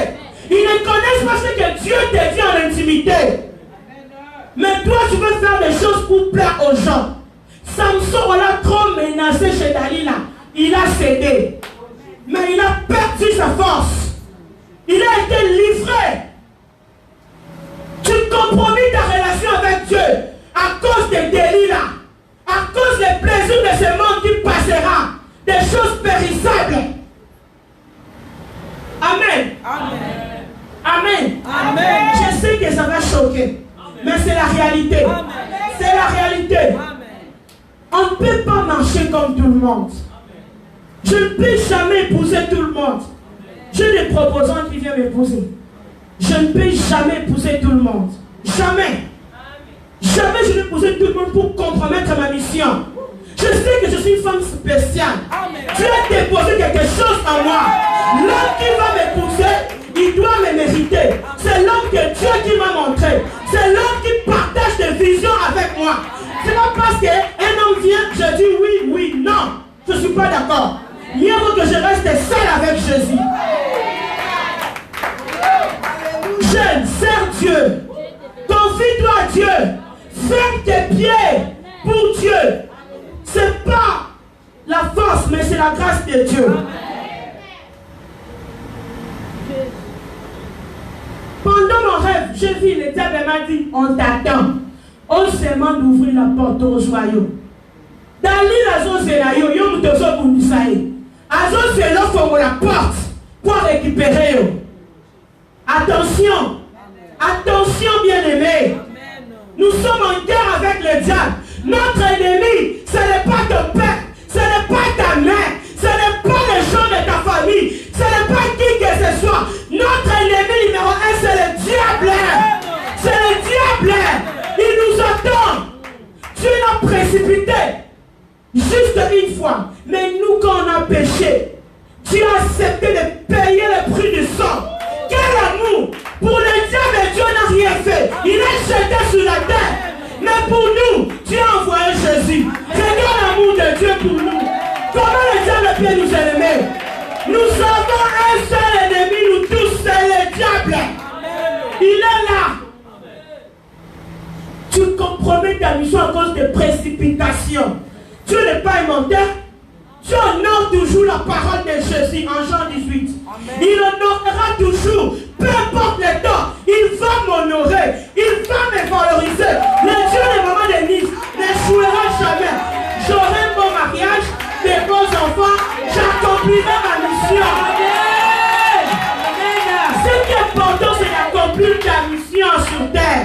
Ils ne connaissent pas ce que Dieu te dit en intimité. Mais toi, tu veux faire des choses pour plaire aux gens. Samson, on l'a trop menacé chez Dalila. Il a cédé. Mais il a perdu sa force. Il a été livré. Tu compromis ta relation avec Dieu à cause de Dalila. À cause des plaisirs de ce monde qui passera. Des choses périssables. Amen. Amen. Amen. Amen. Je sais que ça va choquer, mais c'est la réalité. C'est la réalité. Amen. On ne peut pas marcher comme tout le monde. Je ne peux jamais épouser tout le monde. J'ai des proposants qui viennent m'épouser. Je ne peux jamais épouser tout le monde. Jamais. Jamais je vais épouser tout le monde pour compromettre ma mission. Je sais que je suis une femme spéciale. Dieu a déposé quelque chose en moi. L'homme qui va m'épouser, il doit me mériter. C'est l'homme que Dieu qui m'a montré. C'est l'homme qui partage des visions avec moi. C'est pas parce qu'un homme vient, je dis oui, oui, non. Je ne suis pas d'accord. Mieux vaut que je reste seul avec Jésus. Jeune, sers Dieu. Confie-toi à Dieu. Ferme tes pieds pour Dieu. C'est pas la force, mais c'est la grâce de Dieu. Pendant mon rêve, j'ai vu le diable m'a dit, on t'attend. On se demande d'ouvrir la porte au joyau. Dans l'île Azozenayo, yom tozo bundisaye. Azozelo faut la porte pour récupérer. Attention, attention bien-aimés. Nous sommes en guerre avec le diable. Notre ennemi, ce n'est pas ton père, ce n'est pas ta mère, ce n'est pas les gens de ta famille, ce n'est pas qui que ce soit. Notre ennemi numéro 1, c'est le diable. C'est le diable. Il nous attend. précipité. Juste une fois. Mais nous, quand on a péché, Dieu a accepté de payer le prix du sang. Quel amour! Pour le diable, Dieu n'a rien fait. Il est jeté sur la terre. Mais pour nous, Dieu a envoyé Jésus. Regarde l'amour de Dieu pour nous. Comment le diable peut nous aimer? Nous avons un seul ennemi, nous tous, c'est le diable. Il est là. Tu compromets ta mission à cause de précipitation. Dieu n'est pas un menteur. Dieu honore toujours la parole de Jésus en Jean 18. Amen. Il honorera toujours, peu importe le temps, il va m'honorer, il va me valoriser. Le Dieu de maman Denise n'échouera jamais. J'aurai un bon mariage, des bons enfants, j'accomplirai ma mission. Amen. Ce qui est important, c'est d'accomplir ta mission sur terre.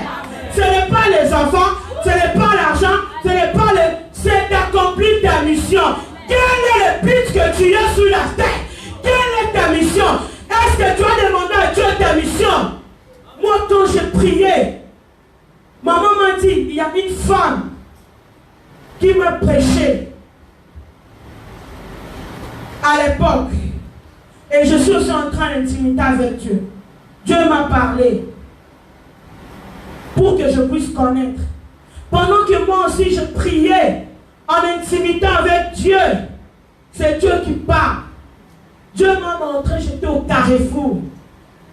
Ce n'est pas les enfants, ce n'est pas l'argent, ce n'est pas le... C'est d'accomplir ta mission. Quel est le but que tu as sur la terre? Quelle est ta mission? Est-ce que tu as demandé à Dieu ta mission? Moi, quand j'ai prié, maman m'a dit, il y a une femme qui me prêchait à l'époque. Et je suis aussi en train d'intimité avec Dieu. Dieu m'a parlé pour que je puisse connaître. Pendant que moi aussi je priais en intimité avec Dieu, c'est Dieu qui parle. Dieu m'a montré, j'étais au carrefour.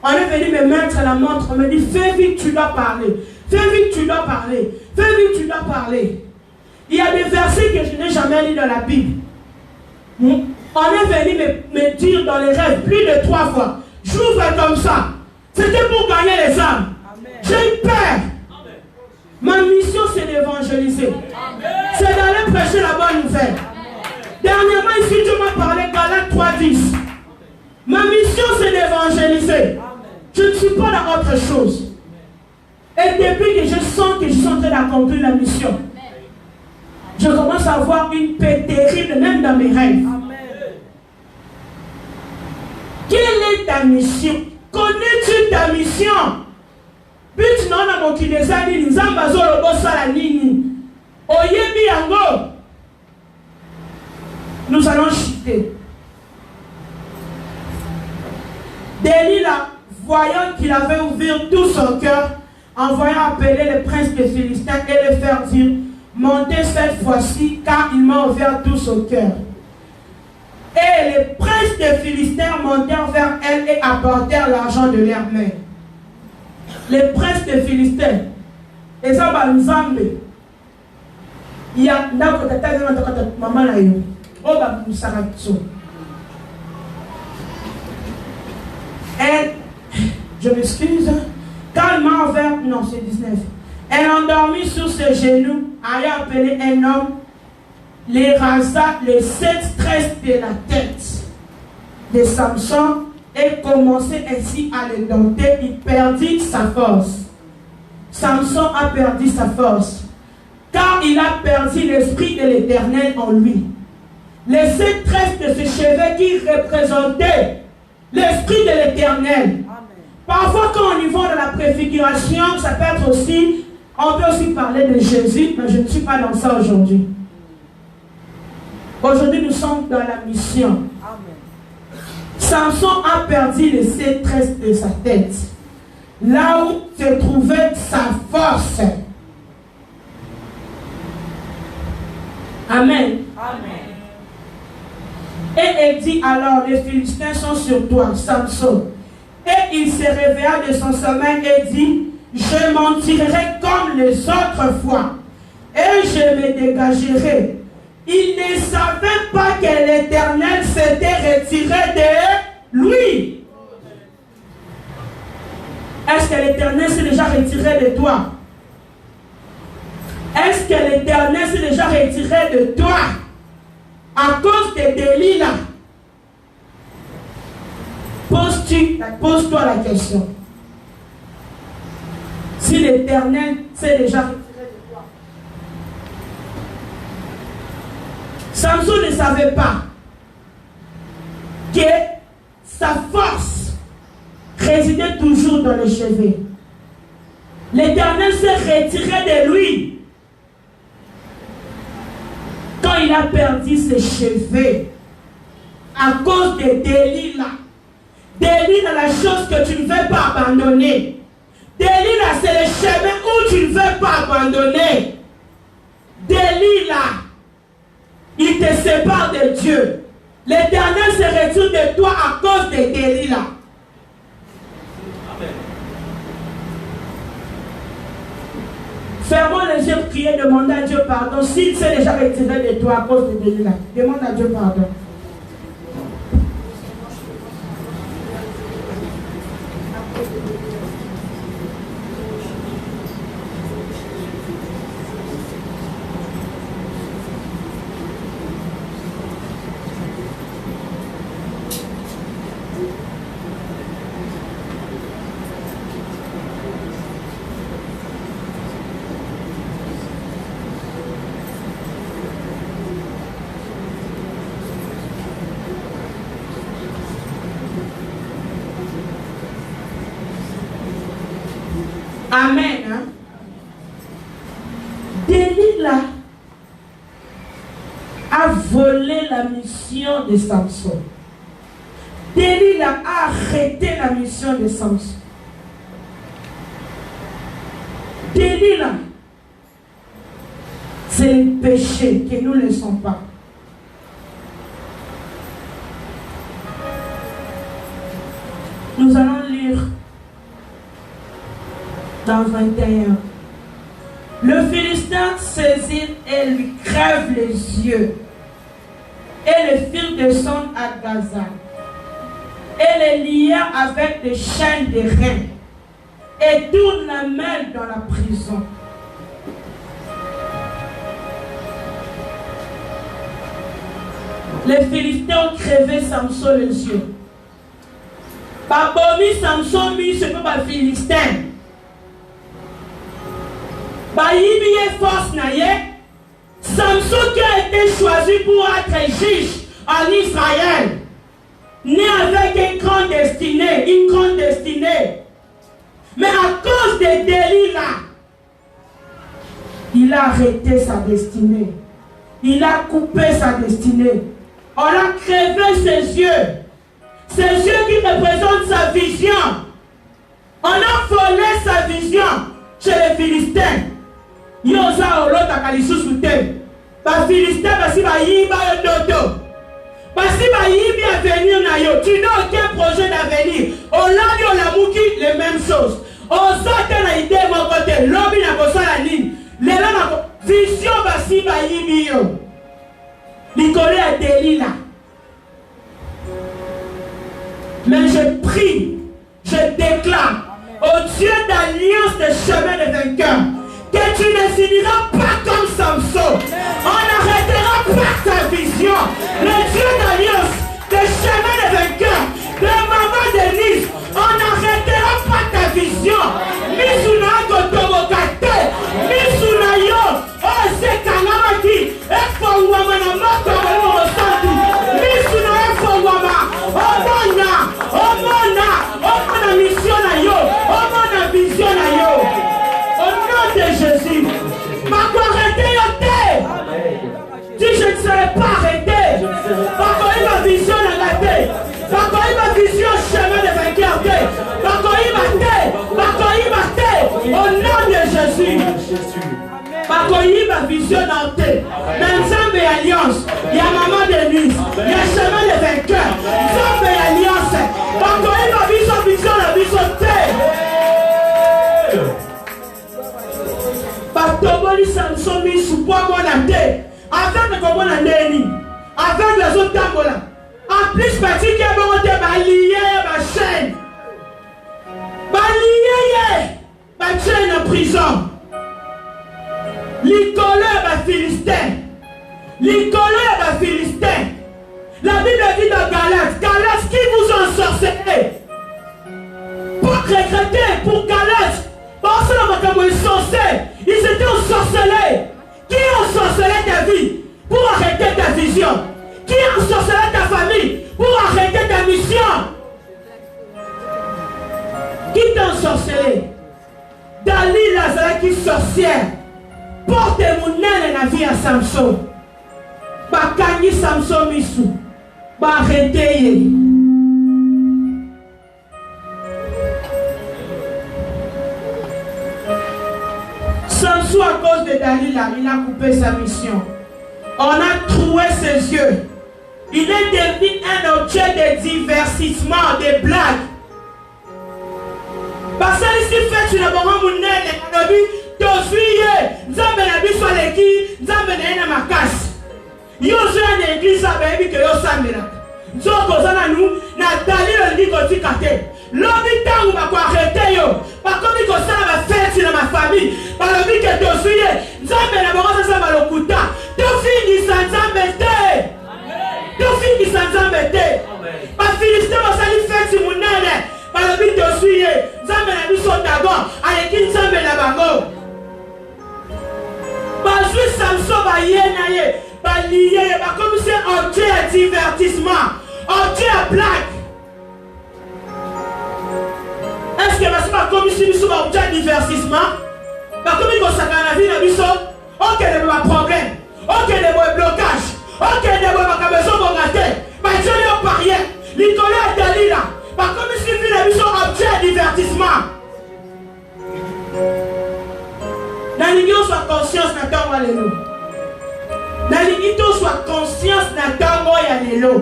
On est venu me mettre la montre, on me dit, fais vite, tu dois parler. Fais vite, tu dois parler. Fais vite, tu dois parler. Il y a des versets que je n'ai jamais lus dans la Bible. On est venu me dire dans les rêves plus de 3 fois. J'ouvre comme ça. C'était pour gagner les âmes. J'ai eu peur. Ma mission, c'est d'évangéliser. C'est d'aller prêcher la bonne nouvelle. Dernièrement, ici, Dieu m'a parlé, Galates 3:10. Ma mission, c'est d'évangéliser. Je ne suis pas dans autre chose. Et depuis que je sens que je suis en train d'accomplir la mission, je commence à avoir une paix terrible, même dans mes rêves. Quelle est ta mission? Connais-tu ta mission? But non na mokileza nini nzamba zolo bosala nini oyebi yango. Nous allons chuter. Delilah, voyant qu'il avait ouvert tout son cœur, envoya appeler le prince des Philistins et le faire dire, montez cette fois-ci car il m'a ouvert tout son cœur. Et les princes des Philistins montèrent vers elle et apportèrent l'argent de leur main. Les princes des Philistins, et ça va nous emmener. Il y a maman là, elle, je m'excuse, quand elle m'a ouvert, non c'est 19, elle endormit sur ses genoux, alla appeler un homme, les rasa les 7 tresses de la tête de Samson et commençait ainsi à le dompter. Il perdit sa force. Samson a perdu sa force car il a perdu l'esprit de l'Éternel en lui. Les 7 tresses de ses cheveux qui représentaient l'esprit de l'Éternel. Parfois quand on y va dans la préfiguration, ça peut être aussi, on peut aussi parler de Jésus, mais je ne suis pas dans ça aujourd'hui. Aujourd'hui nous sommes dans la mission. Samson a perdu les 7 tresses de sa tête, là où se trouvait sa force. Amen. Amen. Et elle dit alors, les Philistins sont sur toi, Samson. Et il se réveilla de son sommeil et dit, je m'en tirerai comme les autres fois, et je me dégagerai. Il ne savait pas que l'Éternel s'était retiré de lui. Est-ce que l'Éternel s'est déjà retiré de toi? Est-ce que l'Éternel s'est déjà retiré de toi à cause de Delilah? Pose-toi la question. Si l'Éternel s'est déjà retiré de toi. Samson ne savait pas que sa force résidait toujours dans les cheveux. L'Éternel s'est retiré de lui. quand il a perdu ses cheveux, à cause de Delilah. Delilah, la chose que tu ne veux pas abandonner. Delilah, c'est le chemin où tu ne veux pas abandonner. Delilah, il te sépare de Dieu. L'Éternel se retire de toi à cause de Delilah. Amen. Fermons les yeux, prier, demander à Dieu pardon. S'il s'est déjà retiré de toi à cause de Delilah, demande à Dieu pardon. Amen. Hein? Delilah a volé la mission de Samson. Delilah a arrêté la mission de Samson. Delilah, c'est le péché que nous ne laissons pas. Nous allons lire dans 21. Le Philistin saisit et lui crève les yeux. Et le fit descendre à Gaza. Et les lia avec des chaînes de reins. Et tourne la mêle dans la prison. Les Philistins ont crevé Samson les yeux. Babomi Samson mis ce que les Philistins. Baïbiye force naye. Samson qui a été choisi pour être juge en Israël, né avec une grande destinée, mais à cause de Delilah, il a arrêté sa destinée, il a coupé sa destinée, on a crevé ses yeux qui représentent sa vision, on a volé sa vision chez les Philistins. Yosa olota kalisusu te. Ba Philistin basi ba yiba yo dodo. Basi ba yibi avenir na yo. Tu n'as aucun projet d'avenir. Olandi olamuki les mêmes choses. Osote na idée mon côté. Lobi na kosala nini. Lelo na vision basi ba yibi yo. Likole a Delilah. Mais je prie, je déclare au Dieu d'alliance des chemins de vainqueurs que tu ne finiras pas comme Samson. On n'arrêtera pas ta vision. Le Dieu d'alliance, des chemins de vainqueurs, de maman Denise, on n'arrêtera pas ta vision. Misuna Gotobokate, Misuna Yo, oh c'est Kanamaki, Efongwama na Moko Mosanti, Misuna Efongwama, oh mona mission na Yo, oh mona vision na Yo. De Jésus, ma arrêter si je ne serai pas arrêté, ma vision arrêtée, ma vision chemin de vainqueur, au nom de Jésus, ma vision arrêtée, dans une alliance, il y a maman de Nice, il y a chemin de vainqueur, une alliance, ma vision, la vision Batoboli Samson mis sous poids mon âme. Avec le combat avec les autres tambola. En plus, petit qui est bon, lié ma chaîne. Lié ma chaîne en prison. L'icole ma Philistin. L'icole ma Philistin. La Bible dit dans Galates qui vous ont sorcelé. Pour regretter, pour Galates. Parce que ils étaient ensorcelés. Qui a ensorcelé ta vie pour arrêter ta vision? Qui a ensorcelé ta famille pour arrêter ta mission? Qui t'a ensorcelé? Dalila qui sorcière. Porte mon aile la vie à Samson. bakangi Samson misu arrêté ye. Samson à cause de Dalila, il a coupé sa mission. On a troué ses yeux. Il est devenu un objet de divertissement, de blagues. Parce que si fait une bonne monnaie, tu suis, Nzambe na biso leki, Nzambe na makasi. Yo jeune église a baby que yo sambela. Nzoko zana nous na Dalila ndi ko tikate. Lobi tangu ba ko arrêter yo. Ba komi ko sala ba fête na ma famille. Ba lobi que tu suis, Nzambe na bongo sa ba lokuta. Tu fini sans Nzambe te. Tu fini sans Nzambe te. Ba Philistin ba sali fête monene. Ba lobi te suis, Nzambe na biso d'abord avec Nzambe na bango. Bazui Samson ba yenaye, ba lié, ba comme c'est objet à divertissement, objet à blague. Est-ce que c'est pas comme si nous sommes objet à divertissement? Ba comme il consacre la vie de biso, ok de pas problème, ok de pas blocage, ok de pas besoin de rater, ba Dieu le parier, Nicolas Dalila, ba comme si vie de biso objet à divertissement. Nalingi soit conscience na tango ya lelo. Nalingi to soit conscience na tango ya lelo.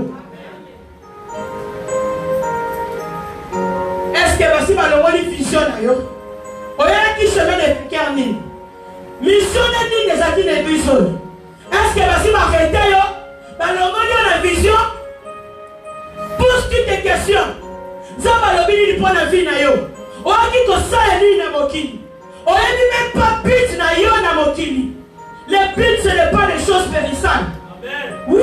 Est-ce que basi balongoli vision na yo? Oya ki chemin de Kerni. Mission na ni nezaki na biso. Est-ce que basi ba arrêter yo? Balongoli na vision. Pose toutes tes questions. Zamba lobini li pona vie na yo. Oya ki ko sa ni na mokili. On ne dit même pas but na yo na mokili. Le but ce n'est pas des choses périssables. Oui,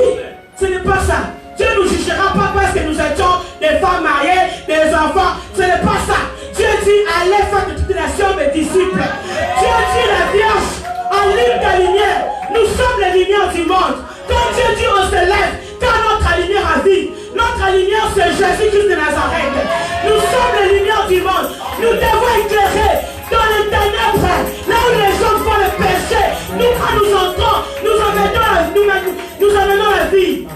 ce n'est pas ça. Dieu ne nous jugera pas parce que nous étions des femmes mariées, des enfants. Ce n'est pas ça. Dieu dit allez faire de toute nation mes disciples. Dieu dit la Vierge, allume ta lumière. Nous sommes les lumières du monde. Quand Dieu dit on se lève, quand notre lumière a vie, notre lumière c'est Jésus-Christ de Nazareth. Nous sommes les lumières du monde. Nous devons éclairer dans les ténèbres, là où les gens font le péché. Nous, quand nous entrons, nous amenons la vie.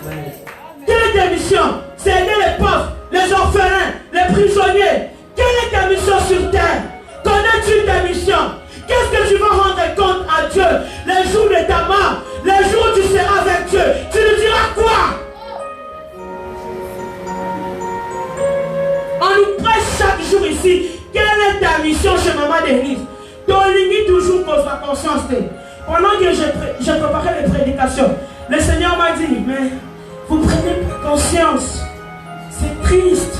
Quelle est ta mission? C'est aider les pauvres, les orphelins, les prisonniers. Quelle est ta mission sur terre? Connais-tu ta mission? Qu'est-ce que tu vas rendre compte à Dieu les jours de ta mort, les jours où tu seras avec Dieu? Tu lui diras quoi? On nous presse chaque jour ici. Quelle est ta mission chez Maman Denise? Ton limite toujours pose la conscience. Pendant que je préparais les prédications, le Seigneur m'a dit, mais vous prenez pas conscience. C'est triste.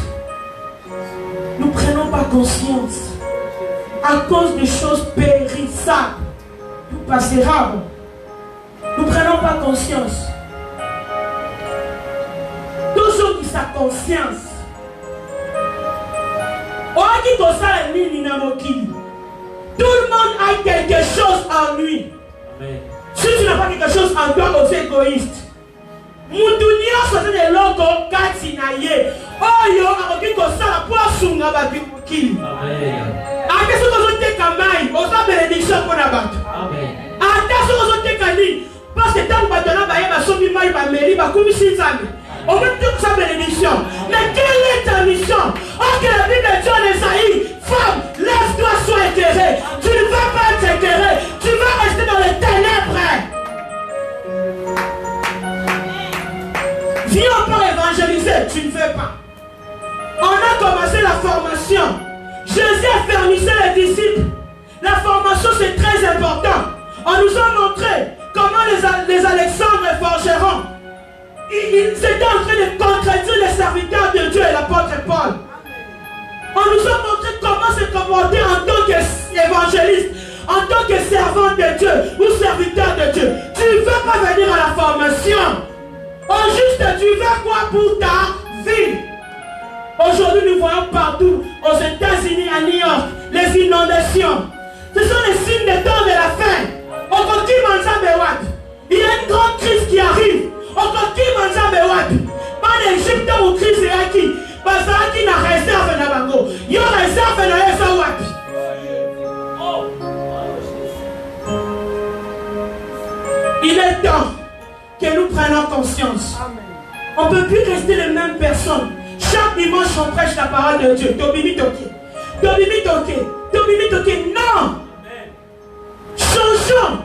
Nous ne prenons pas conscience. À cause des choses périssables, tout passera. Nous ne prenons pas conscience. Toujours qui sa conscience. Tout le monde a quelque chose en lui. Amen. Si tu n'as pas quelque chose en toi, tu es égoïste. Moutounio soit des locaux katinaye. Oh yo, aroki kosala poasunga babikili. Amen. Ate so kozote kamai, osa bénédiction pour la bato. Amen. Ate so kozote kali, parce que tant que batona baye basomi mai ba meri ba komisi nzambe. On veut toute sa bénédiction. Mais quelle est ta mission? Oh, que la Bible de Dieu en Esaïe, femme, lève-toi, sois éclairée. Tu ne vas pas être éclairée. Tu vas rester dans les ténèbres. Viens pour évangéliser. Tu ne fais pas. On a commencé la formation. Jésus a fermissé les disciples. La formation, c'est très important. On nous a montré comment les Alexandres forgeront. Ils étaient en train de contredire les serviteurs de Dieu et l'apôtre Paul. On nous a montré comment se comporter en tant qu'évangéliste, en tant que servant de Dieu ou serviteur de Dieu. Tu ne veux pas venir à la formation. Au juste, tu veux quoi pour ta vie? Aujourd'hui, nous voyons partout, aux États-Unis, à New York, les inondations. Ce sont les signes des temps de la fin. Il y a une grande crise qui arrive. L'Égypte ou crise est qui? Parce qu'il n'a réserve na bango. Il y a réserve na esa wapi. Il est temps que nous prenons conscience. On ne peut plus rester les mêmes personnes. Chaque dimanche, on prêche la parole de Dieu. Tobimi toke. Tobimi toke. Tobimi toke. Non. Changeons.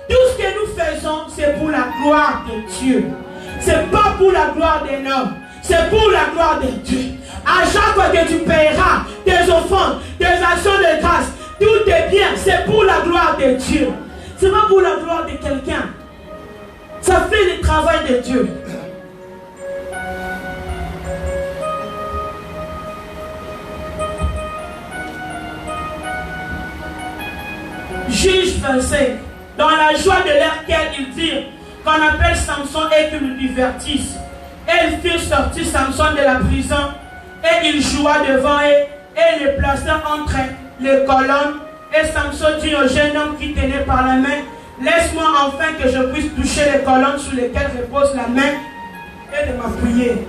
Tout ce que nous faisons, c'est pour la gloire de Dieu. Ce n'est pas pour la gloire d'un homme. C'est pour la gloire de Dieu. À chaque fois que tu paieras tes offrandes, tes actions de grâce, tout est bien. C'est pour la gloire de Dieu. Ce n'est pas pour la gloire de quelqu'un. Ça fait le travail de Dieu. Juge 25. Dans la joie de laquelle ils dirent qu'on appelle Samson et qu'ils le divertissent. Et ils firent sortir Samson de la prison et il joua devant eux et le plaça entre les colonnes. Et Samson dit au jeune homme qui tenait par la main, laisse-moi enfin que je puisse toucher les colonnes sur lesquelles repose la main et de m'appuyer.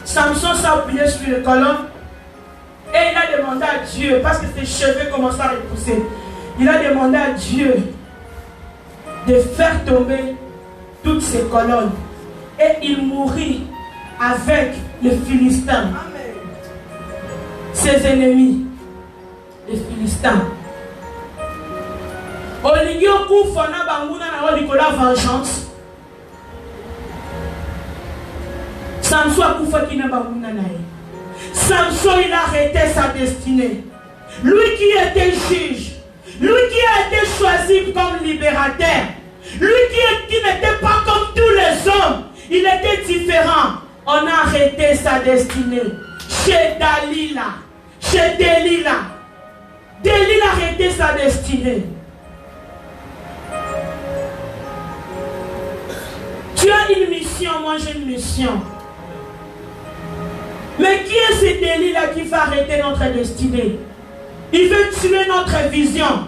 Samson s'est appuyé sur les colonnes et il a demandé à Dieu, parce que ses cheveux commençaient à repousser, il a demandé à Dieu de faire tomber toutes ces colonnes. Et il mourit avec les Philistins. Ses ennemis, les Philistins. Oligio Koufana Banguna na Olikola vengeance. Samson a Koufa Kina Banguna nae. Samson il a arrêté sa destinée. Lui qui était juge, lui qui a été choisi comme libérateur, lui qui n'était pas comme tous les hommes, il était différent. On a arrêté sa destinée. Chez Dalila, chez Delilah. Delilah a arrêté sa destinée. Tu as une mission, moi j'ai une mission. Mais qui est ce Delilah qui va arrêter notre destinée? Il veut tuer notre vision.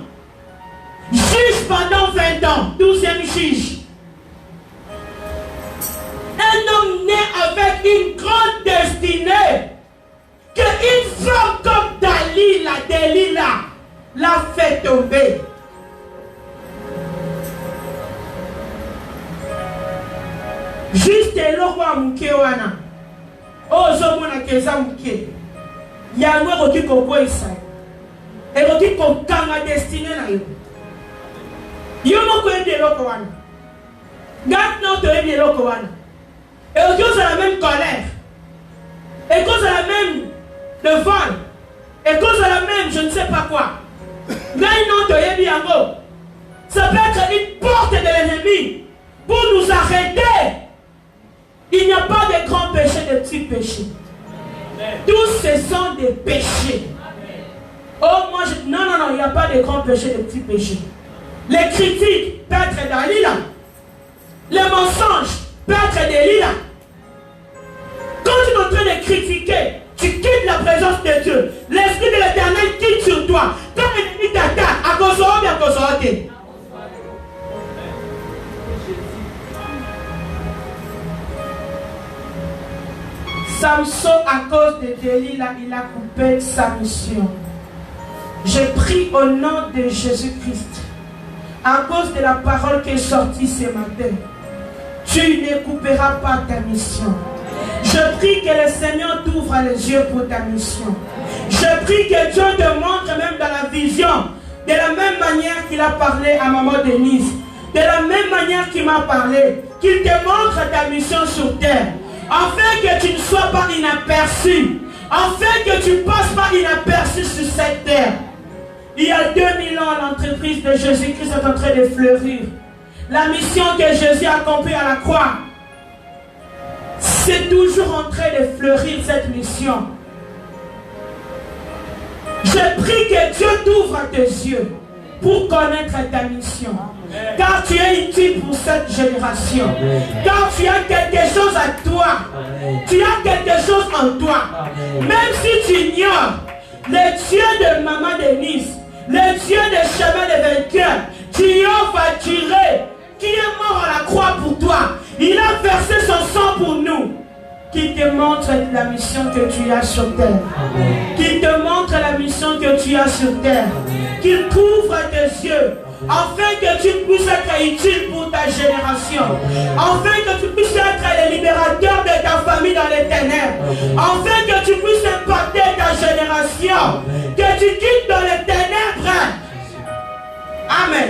Juge pendant 20 ans, 12e juge. Un homme né avec une grande destinée, qu'une femme comme Delilah l'a fait tomber. Juste le roi Moukéwana. Oh, je m'en keza Mouké. Yangwe roki koko isa. Et roki kokanga destinée na yo. Yo moko ende loko wana. Maintenant, tu es loko wana. Et au cause de la même colère, et cause de la même de vol, et cause de la même je ne sais pas quoi. Ça peut être une porte de l'ennemi pour nous arrêter. Il n'y a pas de grands péchés, de petits péchés. Tous ce sont des péchés. Oh, moi, non, il n'y a pas de grands péchés, de petits péchés. Les critiques peuvent être Dalila. Les mensonges peuvent être Delilah. Quand tu es en train de critiquer, tu quittes la présence de Dieu. L'Esprit de l'Éternel quitte sur toi. Quand l'ennemi t'attaque, à cause de toi, à cause de toi. Samson, à cause de Delilah, il a coupé sa mission. Je prie au nom de Jésus-Christ, à cause de la parole qui est sortie ce matin, tu ne couperas pas ta mission. Je prie que le Seigneur t'ouvre les yeux pour ta mission. Je prie que Dieu te montre même dans la vision, de la même manière qu'il a parlé à maman Denise, de la même manière qu'il m'a parlé, qu'il te montre ta mission sur terre, afin que tu ne sois pas inaperçu, afin que tu ne passes pas inaperçu sur cette terre. Il y a 2000 ans, l'entreprise de Jésus-Christ est en train de fleurir. La mission que Jésus a accomplie à la croix, c'est toujours en train de fleurir cette mission. Je prie que Dieu t'ouvre tes yeux pour connaître ta mission. Car tu es utile pour cette génération. Car tu as quelque chose à toi. Tu as quelque chose en toi. Même si tu ignores le Dieu de Maman Denise, le Dieu des chemins de vainqueurs, Jéhovah Jireh, qui est mort à la croix pour toi. Il a versé son sang pour nous. Qui te montre la mission que tu as sur terre. Qui te montre la mission que tu as sur terre. Qu'il couvre tes yeux afin que tu puisses être utile pour ta génération, afin que tu puisses être le libérateur de ta famille dans les ténèbres, afin que tu puisses impacter ta génération, que tu quittes dans les ténèbres. Amen.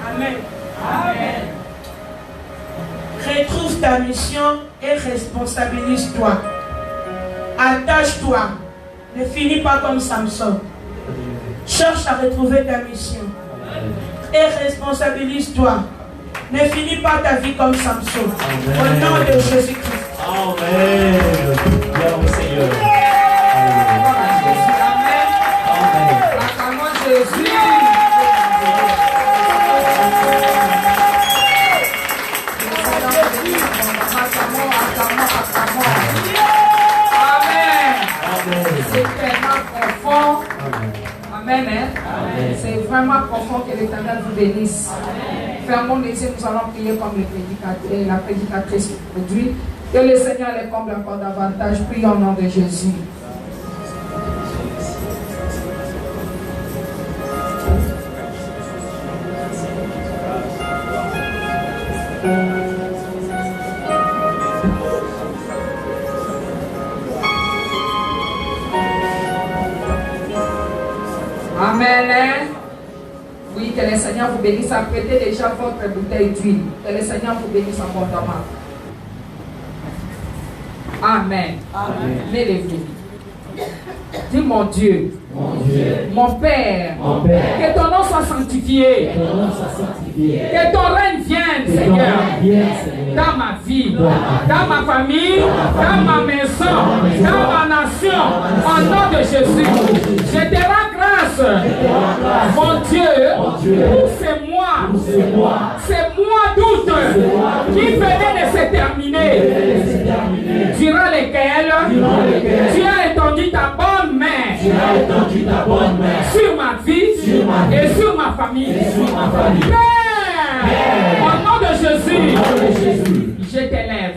Amen. Amen. Retrouve ta mission et responsabilise-toi. Attache-toi. Ne finis pas comme Samson. Cherche à retrouver ta mission. Et responsabilise-toi. Ne finis pas ta vie comme Samson. Au nom de Jésus-Christ. Amen. Gloire au Seigneur. Amen. Amen. Acclamons Jésus. C'est tellement profond. Amen. C'est vraiment profond que l'Éternel vous bénisse. Fermons les yeux, nous allons prier comme la prédicatrice aujourd'hui. Que le Seigneur les comble encore davantage. Prions au nom de Jésus. Amen. Oui, que le Seigneur vous bénisse. Apprêtez déjà votre bouteille d'huile. Que le Seigneur vous bénisse abondamment. Amen. Amen. Lève-vous. Dis mon Dieu, mon Père, que ton nom soit sanctifié, que ton règne vienne, Seigneur, dans ma vie, dans ma famille, dans ma maison, dans ma nation, au nom de Jésus. Je te rends grâce, mon Dieu, pour ces mois d'août qui venaient de se terminer, durant lesquels tu as étendu ta bonne main sur ma vie et sur ma famille. Père, au nom de Jésus, je t'élève,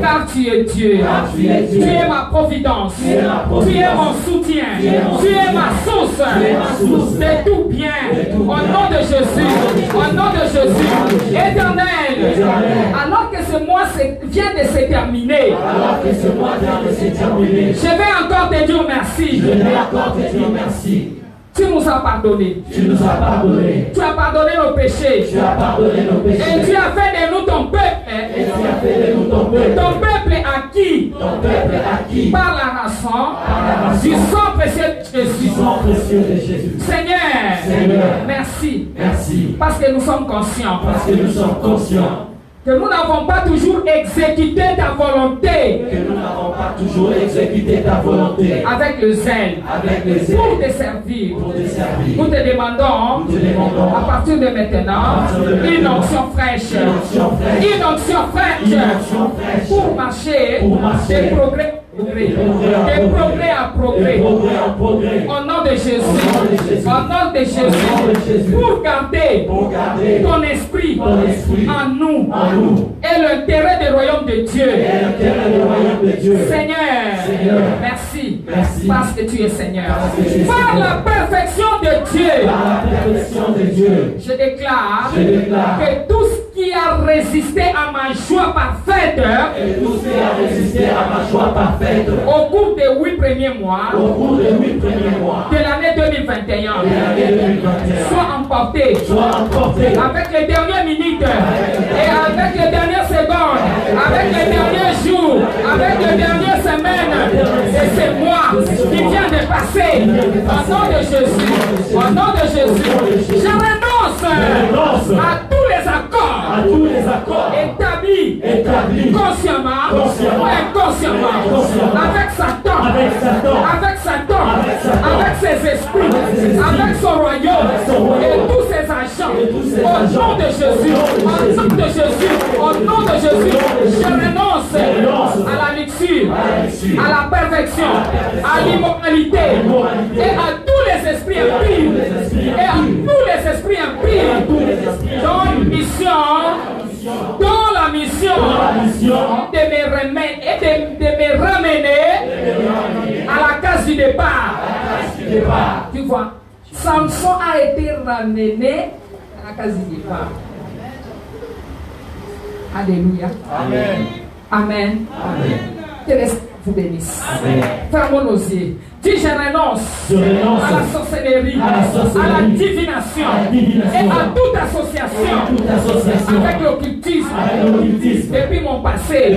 car tu es Dieu, tu es ma providence, tu es mon soutien, tu es ma source de tout bien. Au nom de Jésus, Éternel, alors que ce mois vient de se terminer, je vais encore te dire merci. Tu nous as pardonné. Tu as pardonné nos péchés. Et tu as fait de nous ton peuple. Ton peuple acquis. Par la rançon du sang précieux de Jésus. Seigneur, merci. Parce que nous sommes conscients. Que nous n'avons pas toujours exécuté ta volonté. Avec le zèle. Pour te servir. Nous te demandons, à partir de maintenant, une onction fraîche. Pour marcher de progrès. De progrès à progrès. Au nom de Jésus. Pour garder ton esprit en nous. Et l'intérêt du royaume de Dieu. Seigneur, merci. Parce que tu es Seigneur. Par la perfection de Dieu. Je déclare que tout ce qui a résisté à ma joie parfaite, au cours des 8 premiers mois de l'année 2021, soit emporté avec les dernières minutes et avec les dernières secondes, avec les derniers jours, avec les dernières semaines et ces mois qui viennent de passer. Au nom de Jésus, je renonce à tous les accords établis consciemment ou inconsciemment avec Satan, avec ses esprits, avec son royaume et tous ses agents. Au nom de Jésus, je renonce à la luxure, à la perfection, à l'immoralité et à tous les esprits impies, dont la mission mission de me ramener à la case du départ. Tu vois, Samson a été ramené à la case du départ. Alléluia. Amen. Amen. Amen. Que l'Esprit vous bénisse. Amen. Fermons nos yeux. Dis, je renonce à la sorcellerie, à la divination et à toute association avec l'occultisme depuis mon passé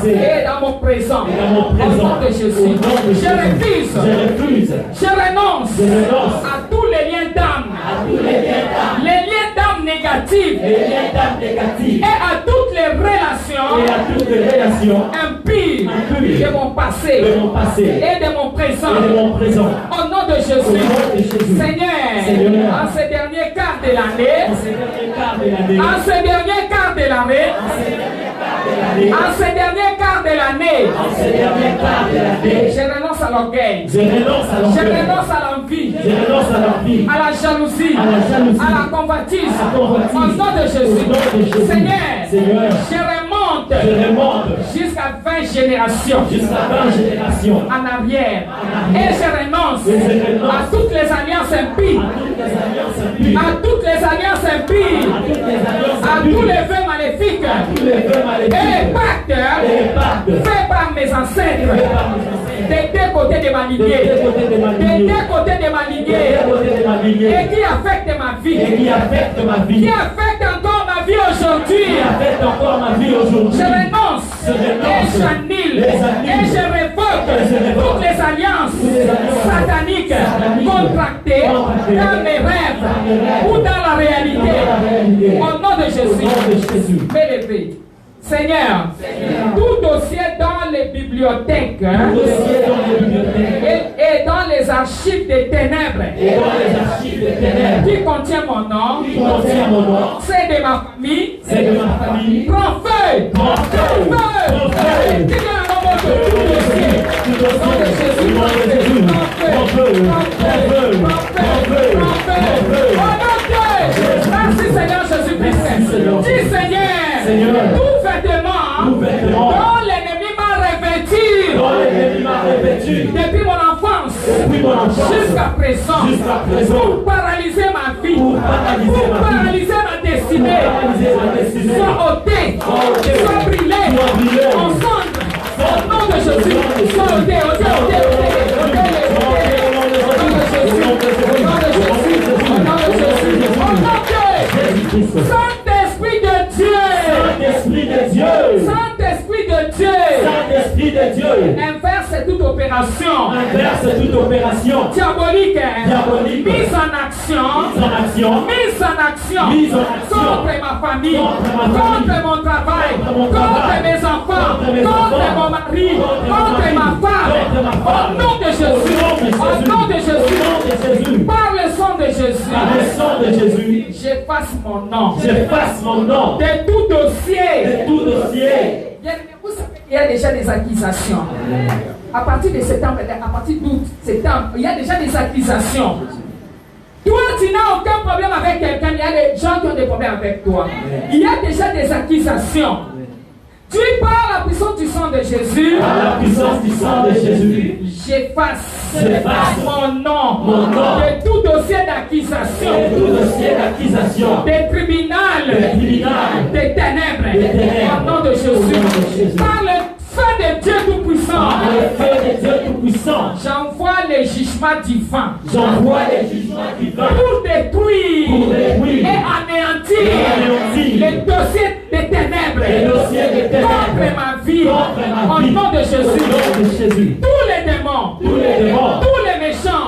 et dans mon présent. Au nom de Jésus, je refuse, je renonce à tous les liens d'âme, les liens d'âme négatives et à toutes les relations impures de mon passé et de mon présent. Au nom de Jésus, Seigneur, en ce dernier quart de l'année, je renonce à l'orgueil, je renonce à l'envie, à la jalousie, à la convoitise. Au nom de Jésus, Seigneur, je remonte jusqu'à 20 générations en arrière. Et je renonce à toutes les alliances impies, à toutes les alliances impies, à tous les vœux maléfiques et pactes faits par mes ancêtres des deux côtés de ma lignée, et qui affectent ma vie, qui affectent encore ma vie aujourd'hui. Je renonce et j'annule et je révoque toutes les alliances sataniques contractées dans mes rêves ou dans la réalité. Au nom de Jésus, m'élever. Seigneur, tout dossier dans les bibliothèques et dans les archives des ténèbres qui contient mon nom, c'est de ma famille, prends feu, merci Seigneur Jésus-Christ. Dis Seigneur, tout vêtement dont l'ennemi m'a revêtu depuis mon enfance jusqu'à présent pour paralyser ma vie, pour paralyser ma destinée, soit ôté, soit brûlé en cendres. Au nom de Jésus, soit ôté, Saint-Esprit de Dieu, inverse toute opération diabolique mise en action contre ma famille, contre mon travail, contre mes enfants, contre mon mari, contre ma femme. Au nom de Jésus, par le sang de Jésus, j'efface mon nom de tout dossier. Il y a déjà des accusations. À partir de septembre, à partir d'août, septembre, il y a déjà des accusations. Toi, tu n'as aucun problème avec quelqu'un, il y a des gens qui ont des problèmes avec toi. Il y a déjà des accusations. Tu par la puissance du sang de Jésus, j'efface mon nom de tout dossier d'accusation, des tribunaux, des ténèbres, au nom de Jésus. Par le feu de Dieu Tout-Puissant, j'envoie les jugements divins pour détruire et anéantir les dossiers des ténèbres contre ma vie. Au nom de Jésus, tous les démons, tous les méchants,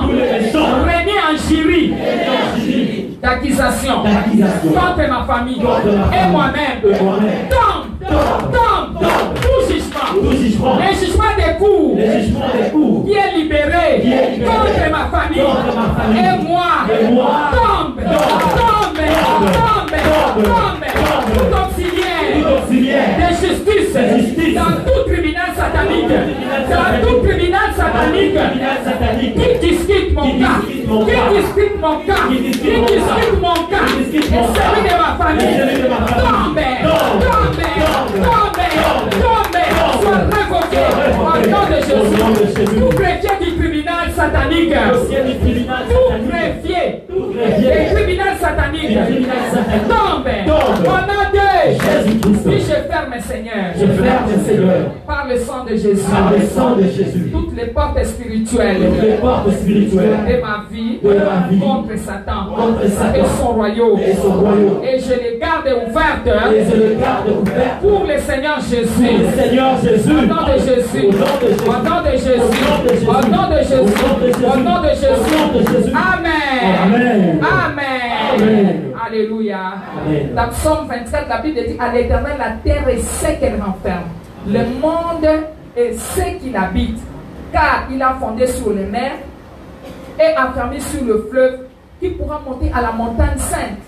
régnés en jury d'accusation contre ma famille et moi-même, tombe, tout jugement, les jugements des coups qui est libéré contre ma famille et moi, tombe, tout auxiliaire de justice dans tout tribunal satanique, qui discute mon cas, et celui de ma famille, tombe, Tout greffier du tribunal satanique. Tout greffier des criminels sataniques. Tombe. Au nom de Jésus-Christ. Puis je ferme, Seigneur. Par le sang de Jésus. Toutes les portes spirituelles. De ma vie. Contre Satan. Et son royaume. Et je les garde ouvertes. Pour le Seigneur Jésus. Au nom de Jésus. Au nom de Jésus. Au nom de Jésus. Au nom de Jésus. Amen. Amen. Alléluia. Dans Psaume 24, la Bible dit à l'Éternel, la terre est ce qu'elle renferme. Le monde est ce qu'il habite. Car il a fondé sur les mers et affermi sur le fleuve, qui pourra monter à la montagne sainte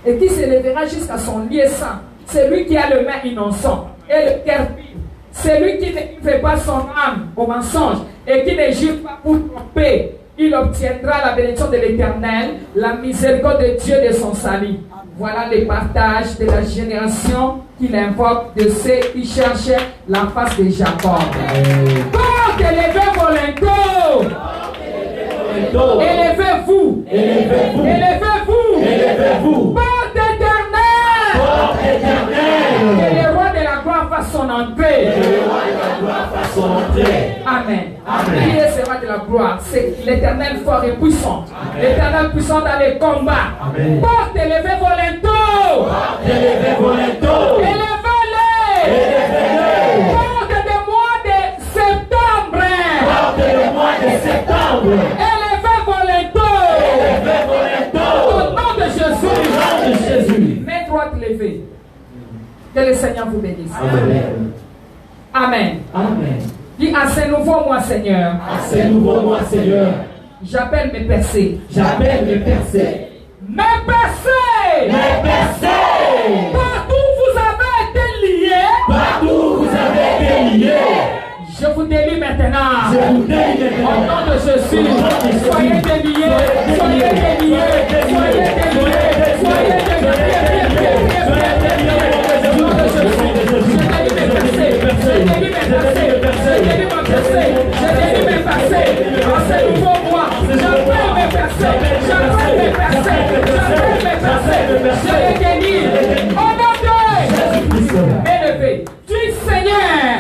et qui s'élèvera jusqu'à son lieu saint. C'est lui qui a le main innocent et le cœur pur. C'est lui qui ne fait pas son âme au mensonge et qui ne jure pas pour tromper. Il obtiendra la bénédiction de l'Éternel, la miséricorde de Dieu de son salut. Voilà les partages de la génération qu'il invoque de ceux qui cherchent la face de Jacob. Porte élevez vos linteaux. Élevez-vous. Élevez-vous. Porte éternelle. Que le roi de la gloire fasse son entrée. Amen. Qui est ce roi de la gloire? C'est l'Éternel fort et puissant. L'Éternel puissant dans les combats. Porte, élevez vos linteaux. Élevez-les. Porte de mois de septembre. Élevez vos linteaux. Au nom de Jésus. Main droite levée. Que le Seigneur vous bénisse. Amen. Dis à ce nouveau mois, Seigneur. J'appelle mes percées. Mes percées. Partout vous avez été liés. Je vous délie maintenant. Au nom de Jésus. Soyez déliés.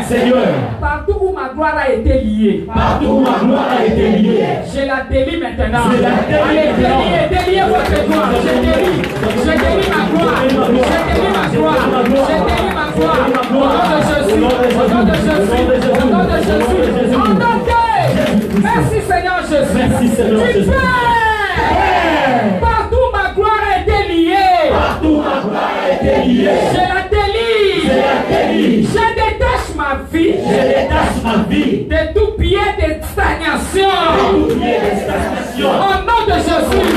Seigneur, partout où ma gloire a été liée, je la délie maintenant. Allez, déliez votre gloire. Je délie ma gloire. Au nom de Jésus. Merci Seigneur Jésus. Tu peux. Partout ma gloire a été liée. Je la délie. Je détache ma vie de tout pied de stagnation. Au nom de Jésus,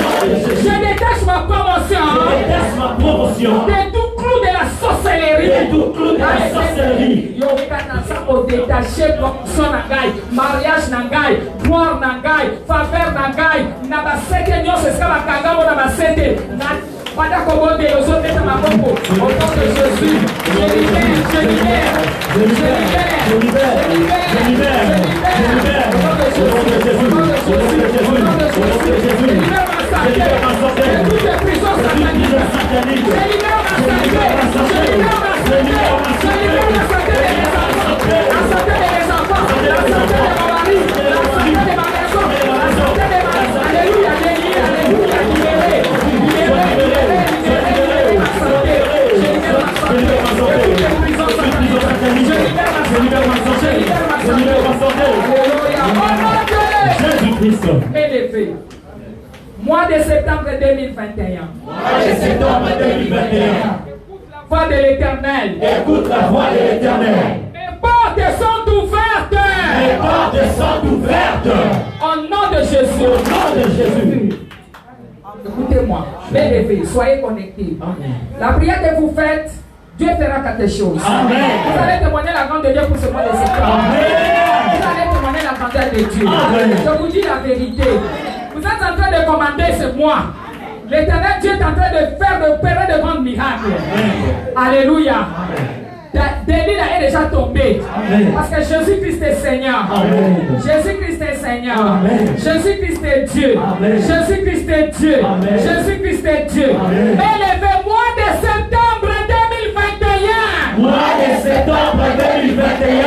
je détache ma promotion de tout clou de la sorcellerie. Détaché promotion nangai, mariage nangai, gloire nangai, faveur nangai, nabasete nyonso esika bakangamo na basete na Pada komode aux autres de ma pompe. Au nom de Jésus, je libère. Au nom de Jésus, je libère ma santé. De toutes les prisons sataniques. Je libère ma santé. La santé de mes enfants. La santé de mon mari. La santé de ma maison. La santé de ma... Alléluia, libéré. Élevé. Mois de septembre 2021. Écoute la voix de l'Éternel. Mes portes sont ouvertes. Au nom de Jésus. Écoutez-moi, élevez, soyez connectés. La prière que vous faites, Dieu fera quelque chose. Amen. Vous allez témoigner la grandeur de Dieu pour ce mois de septembre. Vous allez témoigner la grandeur de Dieu. Amen. Je vous dis la vérité. Vous êtes en train de commander ce mois. L'Éternel Dieu est en train de faire d'opérer de grands miracles. Alléluia. Delilah est déjà tombée. Amen. Parce que Jésus-Christ est Seigneur. Amen. Jésus-Christ est Seigneur. Amen. Jésus-Christ est Dieu. Amen. Jésus-Christ est Dieu. Amen. Jésus-Christ est Dieu. Amen. Élevez mois de septembre 2021. Mois de septembre 2021.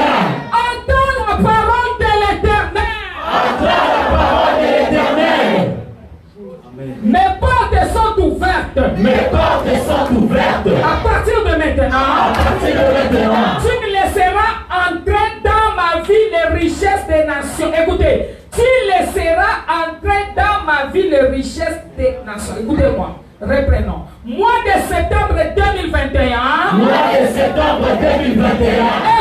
Entends la parole de l'Éternel. Entends la parole de l'Éternel. Mes portes sont ouvertes. Mes portes sont ouvertes. À partir de maintenant, À partir de maintenant, tu me laisseras entrer dans ma vie les richesses des nations. Écoutez, tu laisseras entrer dans ma vie les richesses des nations. Écoutez-moi, reprenons. Mois de septembre 2021. mois de septembre 2021.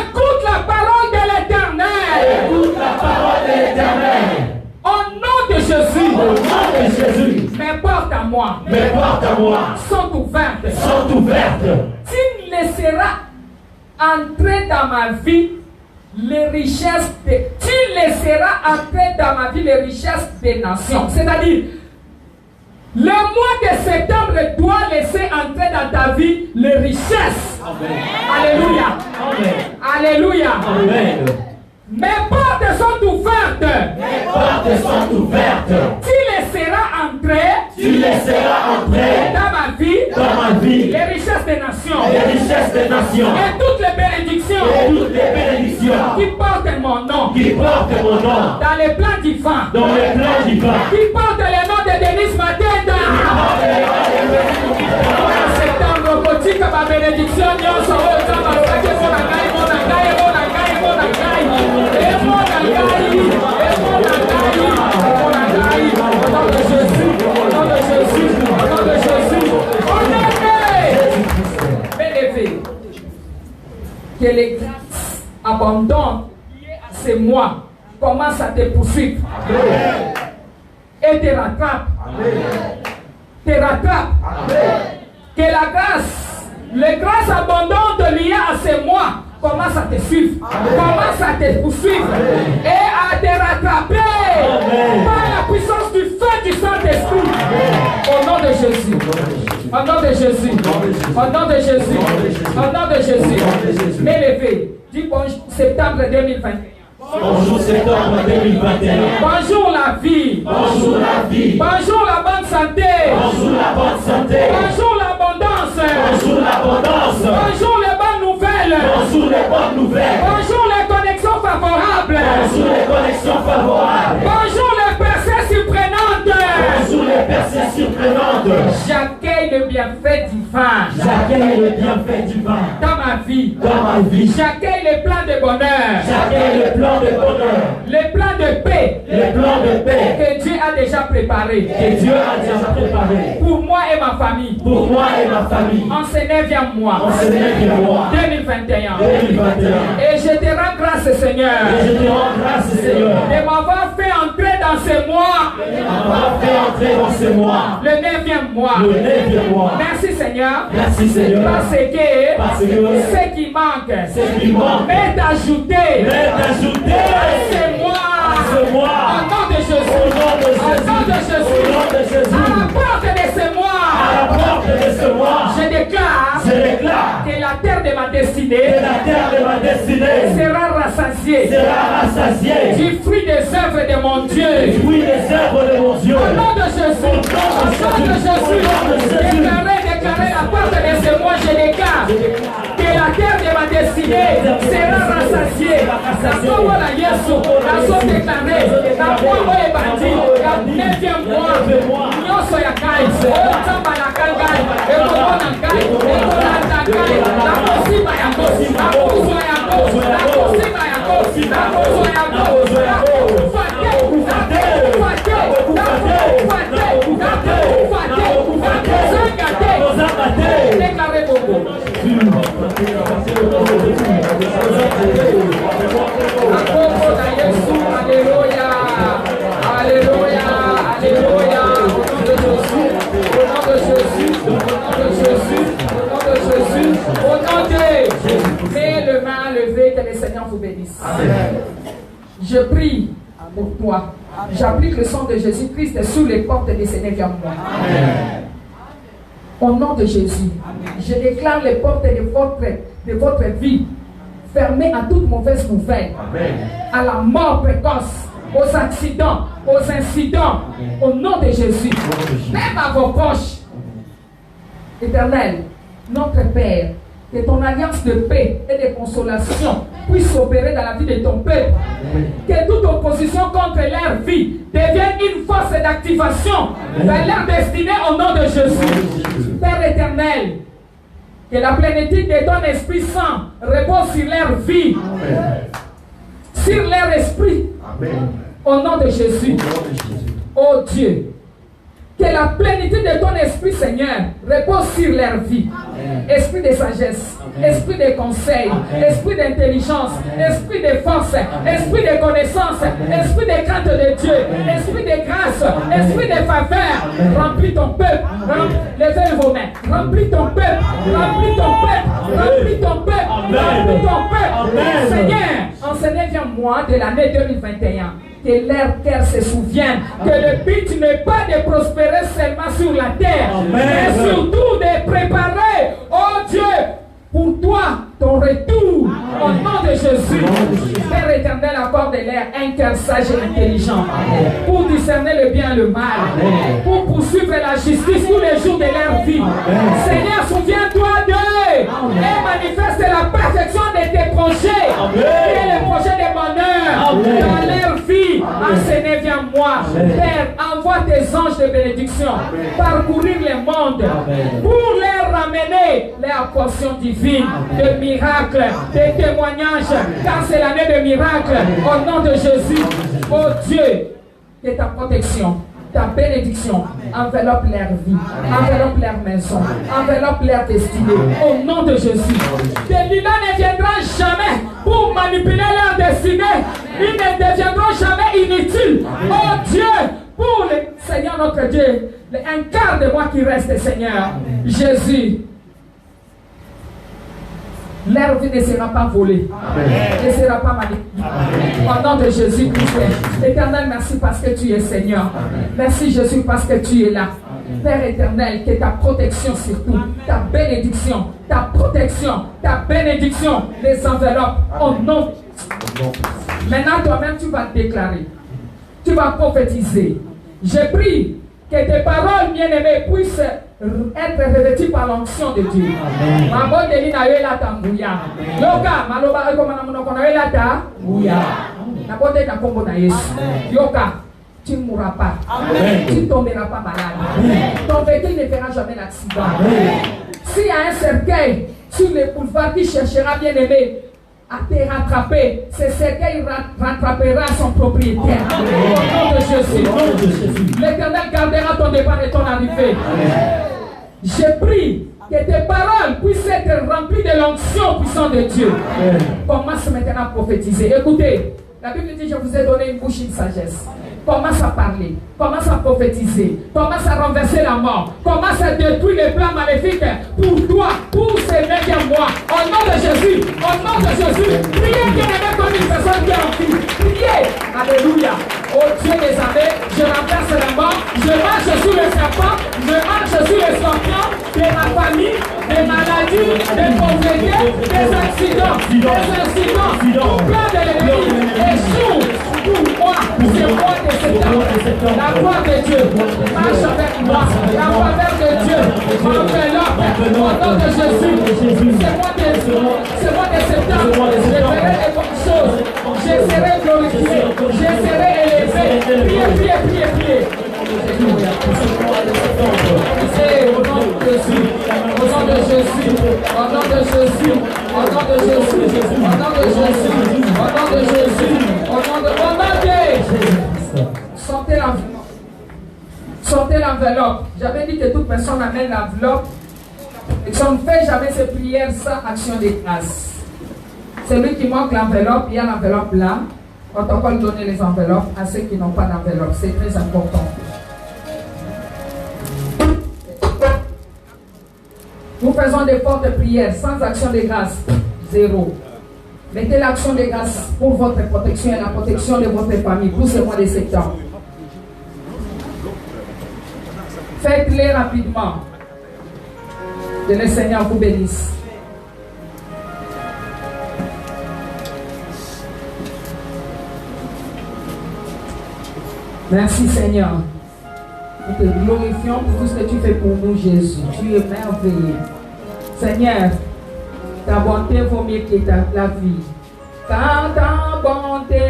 Écoute la parole de l'Éternel. Écoute la parole de l'Éternel. Au nom de Jésus. Au nom de Jésus, Mes portes à moi mes portes à moi sont ouvertes. sont ouvertes. Tu laisseras entrer dans ma vie les richesses des... Tu laisseras entrer dans ma vie les richesses des nations. C'est-à-dire, le mois de septembre doit laisser entrer dans ta vie les richesses. Alléluia. Amen. Alléluia. Amen. Mes portes sont ouvertes. Mes portes sont ouvertes. Tu laisseras entrer Tu laisseras entrer dans ma vie dans ma vie les richesses des nations les richesses des nations et toutes les bénédictions et toutes les bénédictions qui portent mon nom qui portent mon nom dans les plans divins, dans les plans divins. qui portent le nom de Denise Matenda. En septembre, Botika, ma bénédiction, Nyonso, Otama, Lorake, Monagai, Monagai, Monagai, Monagai, et Monagai, et Monagai, Monagai, au nom de Jésus, au nom de Jésus, au nom de Jésus, on est bénéfique. Que les grâces abondantes liées à ces mois commencent à te poursuivre et te rattrapent. Te rattrape. Que la grâce, les grâces abondantes liées à ces mois commencent à te suivre, commencent à te poursuivre et à te rattraper par la puissance du feu du Saint-Esprit. Au nom de Jésus. Au nom de Jésus. Au nom de Jésus. Au nom de Jésus. M'élever. Dis bon septembre 2021. Bonjour septembre 2021. Bonjour la vie. Bonjour la vie. Bonjour la bonne santé. Bonjour la bonne santé. Bonjour l'abondance. Bonjour l'abondance. Bonjour les bonnes nouvelles. Bonjour les bonnes nouvelles. Bonjour les connexions favorables. Bonjour les connexions favorables. Bonjour les percées surprenantes. Bonjour les percées surprenantes. J'accueille le bienfait divin J'accueille le bienfait divin dans ma vie. dans ma vie. J'accueille les plans de bonheur. J'accueille le plan de bonheur. Les plans de paix Les plans de paix que Dieu a déjà préparés que Dieu a déjà préparés pour moi et ma famille. pour moi et ma famille. En ce 9e mois En ce 9e mois 2021. 2021. Et je te rends grâce, Seigneur, Et je te rends grâce, Seigneur, de m'avoir fait entrer dans ce mois, d'avoir fait entrer dans ce mois, le 9e mois. le 9e mois. Merci, Seigneur, Merci, Seigneur, parce que parce que ce qui manque ce qui manque m'est ajouté est ajouté à ce mois. ce mois. Au nom de Jésus. Au nom de Au nom de Jésus. Jésus. Au nom de Jésus. À la porte de ce À mois, la porte de ce mois, je déclare je déclare que la terre de ma destinée que la terre de ma destinée sera rassasiée sera rassasiée du fruit des œuvres de mon Dieu. oui, les œuvres de mon Dieu. Au nom de Jésus, au nom de Jésus, déclarez la porte de ce mois, je déclare que la terre de ma destinée sera rassasiée. La parole à Yesu, la chose déclarée, la parole est bâtie, la 9e mois, nyonso ya kai, otamba na kangai, ekomona ngai, ekolanda ngai, na kosima ya kosi, na kozwa ya kosi, na kosima ya kosi, na kozwa ya kosi, na kufate, kufate, kufate, kufate, kufate, kufate, kufate, zangate, déclarez Bongo. Akoko na Yesu, alléluia, alléluia, alléluia, au nom de Jésus, au nom de Jésus, au nom de Jésus, au nom de Jésus. Mets le main levé, que le Seigneur vous bénisse. Amen. Je prie pour toi. J'applique le sang de Jésus-Christ sous les portes de ce 9e mois. Amen. Au nom de Jésus, je déclare les portes de votre vie fermé à toute mauvaise nouvelle, à la mort précoce, aux accidents, aux incidents, au nom de Jésus. Même à vos proches. Éternel, notre Père, que ton alliance de paix et de consolation puisse opérer dans la vie de ton peuple. Que toute opposition contre leur vie devienne une force d'activation vers leur destinée au nom de Jésus. Père éternel, que la plénitude de ton Esprit Saint repose sur leur vie, sur leur esprit, au nom de Jésus. Oh Dieu, que la plénitude de ton Esprit, Seigneur, repose sur leur vie. Esprit de sagesse, esprit de conseil, esprit d'intelligence, esprit de force, esprit de connaissance, esprit de crainte de Dieu, esprit de grâce, esprit de faveur. Remplis ton peuple, levez vos mains, remplis ton peuple, remplis ton peuple, remplis ton peuple, remplis ton peuple. Seigneur, enseignez-moi de l'année 2021. Que leur cœur se souvienne que le but n'est pas de prospérer seulement sur la terre, mais surtout de préparer, oh Dieu, pour toi, ton retour, au nom de Jésus. Père éternel, accorde-leur un cœur sage et intelligent pour discerner le bien et le mal, pour poursuivre la justice tous les jours de leur vie. Seigneur, souviens-toi d'eux et manifeste la perfection de tes projets et les projets de bonheur dans leur vie. Enseignez, viens-moi. Père, envoie tes anges de bénédiction parcourir le monde pour leur ramener leur portion divine de miracles, de témoignages, car c'est l'année de miracles. Au nom de Jésus, oh Dieu, que ta protection, ta bénédiction enveloppe leur vie, enveloppe leur maison, enveloppe leur destinée. Au nom de Jésus, celui-là ne viendra jamais pour manipuler leur destinée. Ils ne deviendront jamais inutiles. Oh Dieu, pour le Seigneur notre Dieu, un quart de moi qui reste, Seigneur, Jésus, leur vie ne sera pas volée, ne sera pas manipulée. Au nom de Jésus-Christ, éternel, merci parce que tu es Seigneur. Merci Jésus parce que tu es là. Père éternel, que ta protection surtout, ta bénédiction, ta protection, ta bénédiction les enveloppe au nom. Maintenant, toi-même, tu vas te déclarer. Tu vas prophétiser. Je prie que tes paroles bien-aimées puissent être revêtues par l'onction de Dieu. Tu ne mourras pas. Tu ne tomberas pas malade. Ton véhicule ne fera jamais l'accident. S'il y a un cercueil sur les boulevards qui cherchera bien-aimé à te rattraper, ce cercueil rattrapera son propriétaire. Au nom de Jésus. L'Éternel gardera ton départ et ton arrivée. Je prie que tes paroles puissent être remplies de l'onction puissante de Dieu. Commence maintenant à prophétiser. Écoutez, la Bible dit, je vous ai donné une bouche de sagesse. Commence à parler, commence à prophétiser, commence à renverser la mort, commence à détruire les plans maléfiques pour toi, pour ces médias moi. Au nom de Jésus, priez bien aimé comme une personne qui est en vie. Priez, alléluia. Au Dieu des armées, je renverse la mort, je marche sur le serpent, je marche sur les scorpions de ma famille, des maladies, des pauvretés, des accidents, tout plein de l'ennemi, échoue pour moi, c'est moi de cet homme. La gloire de Dieu marche avec moi, la faveur de Dieu m'enveloppe au nom de Jésus. C'est moi de cet homme, je ferai les bonnes choses, je serai glorifié, je serai élevé. Priez. Au nom de Jésus, au nom de Jésus, au nom de Jésus, au nom de Jésus, au nom de Jésus, au nom de Jésus, au nom de Jésus. Sortez l'enveloppe. J'avais dit que toute personne amène l'enveloppe. Et qu'on ne fait jamais ces prières sans action de grâce. Celui qui manque l'enveloppe, il y a l'enveloppe là. On va encore donner les enveloppes à ceux qui n'ont pas d'enveloppe. C'est très important. Nous faisons des fortes prières sans action de grâce. 0. Mettez l'action de grâce pour votre protection et la protection de votre famille pour ce mois de septembre. Faites-les rapidement. Que le Seigneur vous bénisse. Merci Seigneur. Nous te glorifions pour tout ce que tu fais pour nous, Jésus. Tu es merveilleux. Seigneur, ta bonté vaut mieux que la vie. Car ta bonté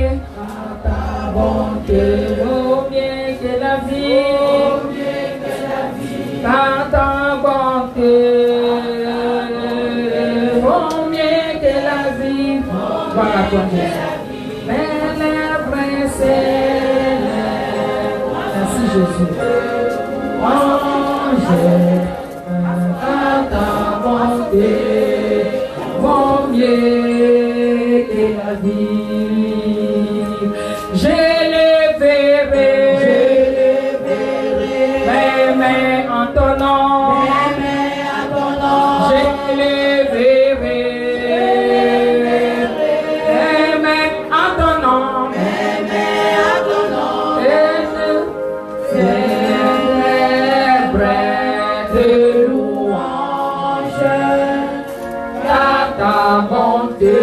vaut mieux que la vie. Car ta bonté vaut mieux que la vie. Voilà toi, Jésus. Mais les vrais merci Jésus. Ta bonté vaut mieux que la vie. Je les verrai, mais en ton nom. Je les verrai, mais en ton nom. Ta bonté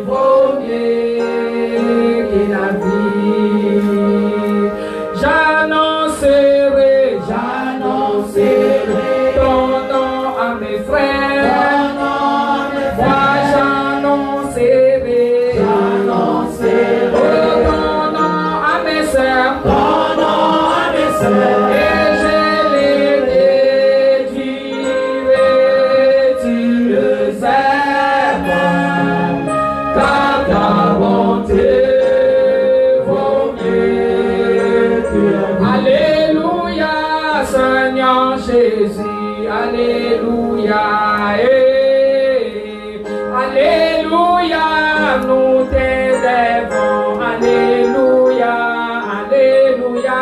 vaut mieux que la vie. J'annoncerai ton nom à mes frères. Moi j'annoncerai ton nom à mes sœurs. Et je les déduirai, tu le sais. Car ta bonté vaut mieux que la vie. Alléluia, Seigneur Jésus, Alléluia, Alléluia, nous t'élèvons, Alléluia, Alléluia,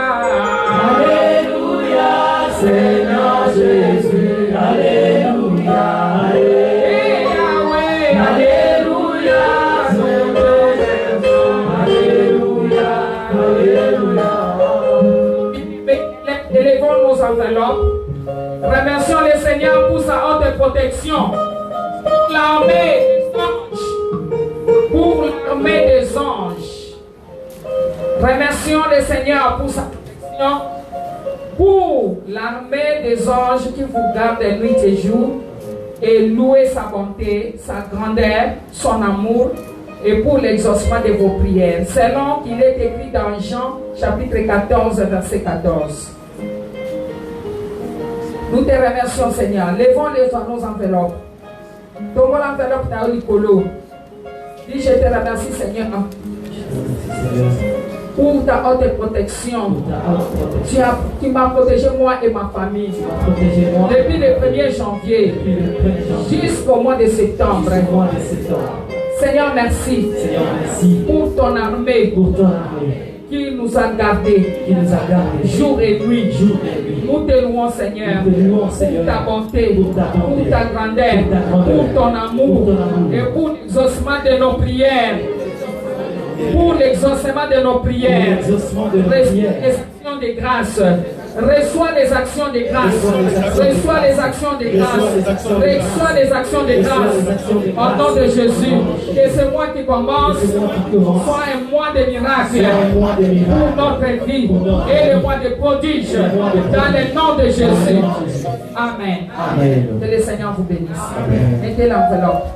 Alléluia, Seigneur Jésus, Alléluia, Yahweh, Alléluia, nous t'élèvons, Alléluia, Alléluia. Élevons nos enveloppes. Remercions le Seigneur pour sa haute protection. Pour l'armée des anges. Remercions le Seigneur pour sa protection. Pour l'armée des anges qui vous garde nuit et jour. Et louer sa bonté, sa grandeur, son amour. Et pour l'exaucement de vos prières. Selon qu'il est écrit dans Jean chapitre 14, verset 14. Nous te remercions, Seigneur. Levons nos enveloppes. Tombons l'enveloppe dans le colo. Dis, je te remercie, Seigneur, pour ta haute protection. Tu m'as protégé, moi et ma famille. Depuis le 1er janvier jusqu'au mois de septembre. Seigneur, merci. Pour ton armée. Qui nous a gardés, jour et nuit. Nous te louons, Seigneur, pour ta bonté, pour ta grandeur, pour ton amour et pour l'exaucement de nos prières. Pour l'exaucement de nos prières. Les actions de grâce. Reçois les actions de grâce. Reçois les actions de grâce. Reçois les actions de grâce. Au nom de Jésus. Que ce mois qui commence soit un mois de miracles pour notre vie et le mois de prodiges. Dans le nom de Jésus. Amen. Que le Seigneur vous bénisse. Mettez l'enveloppe.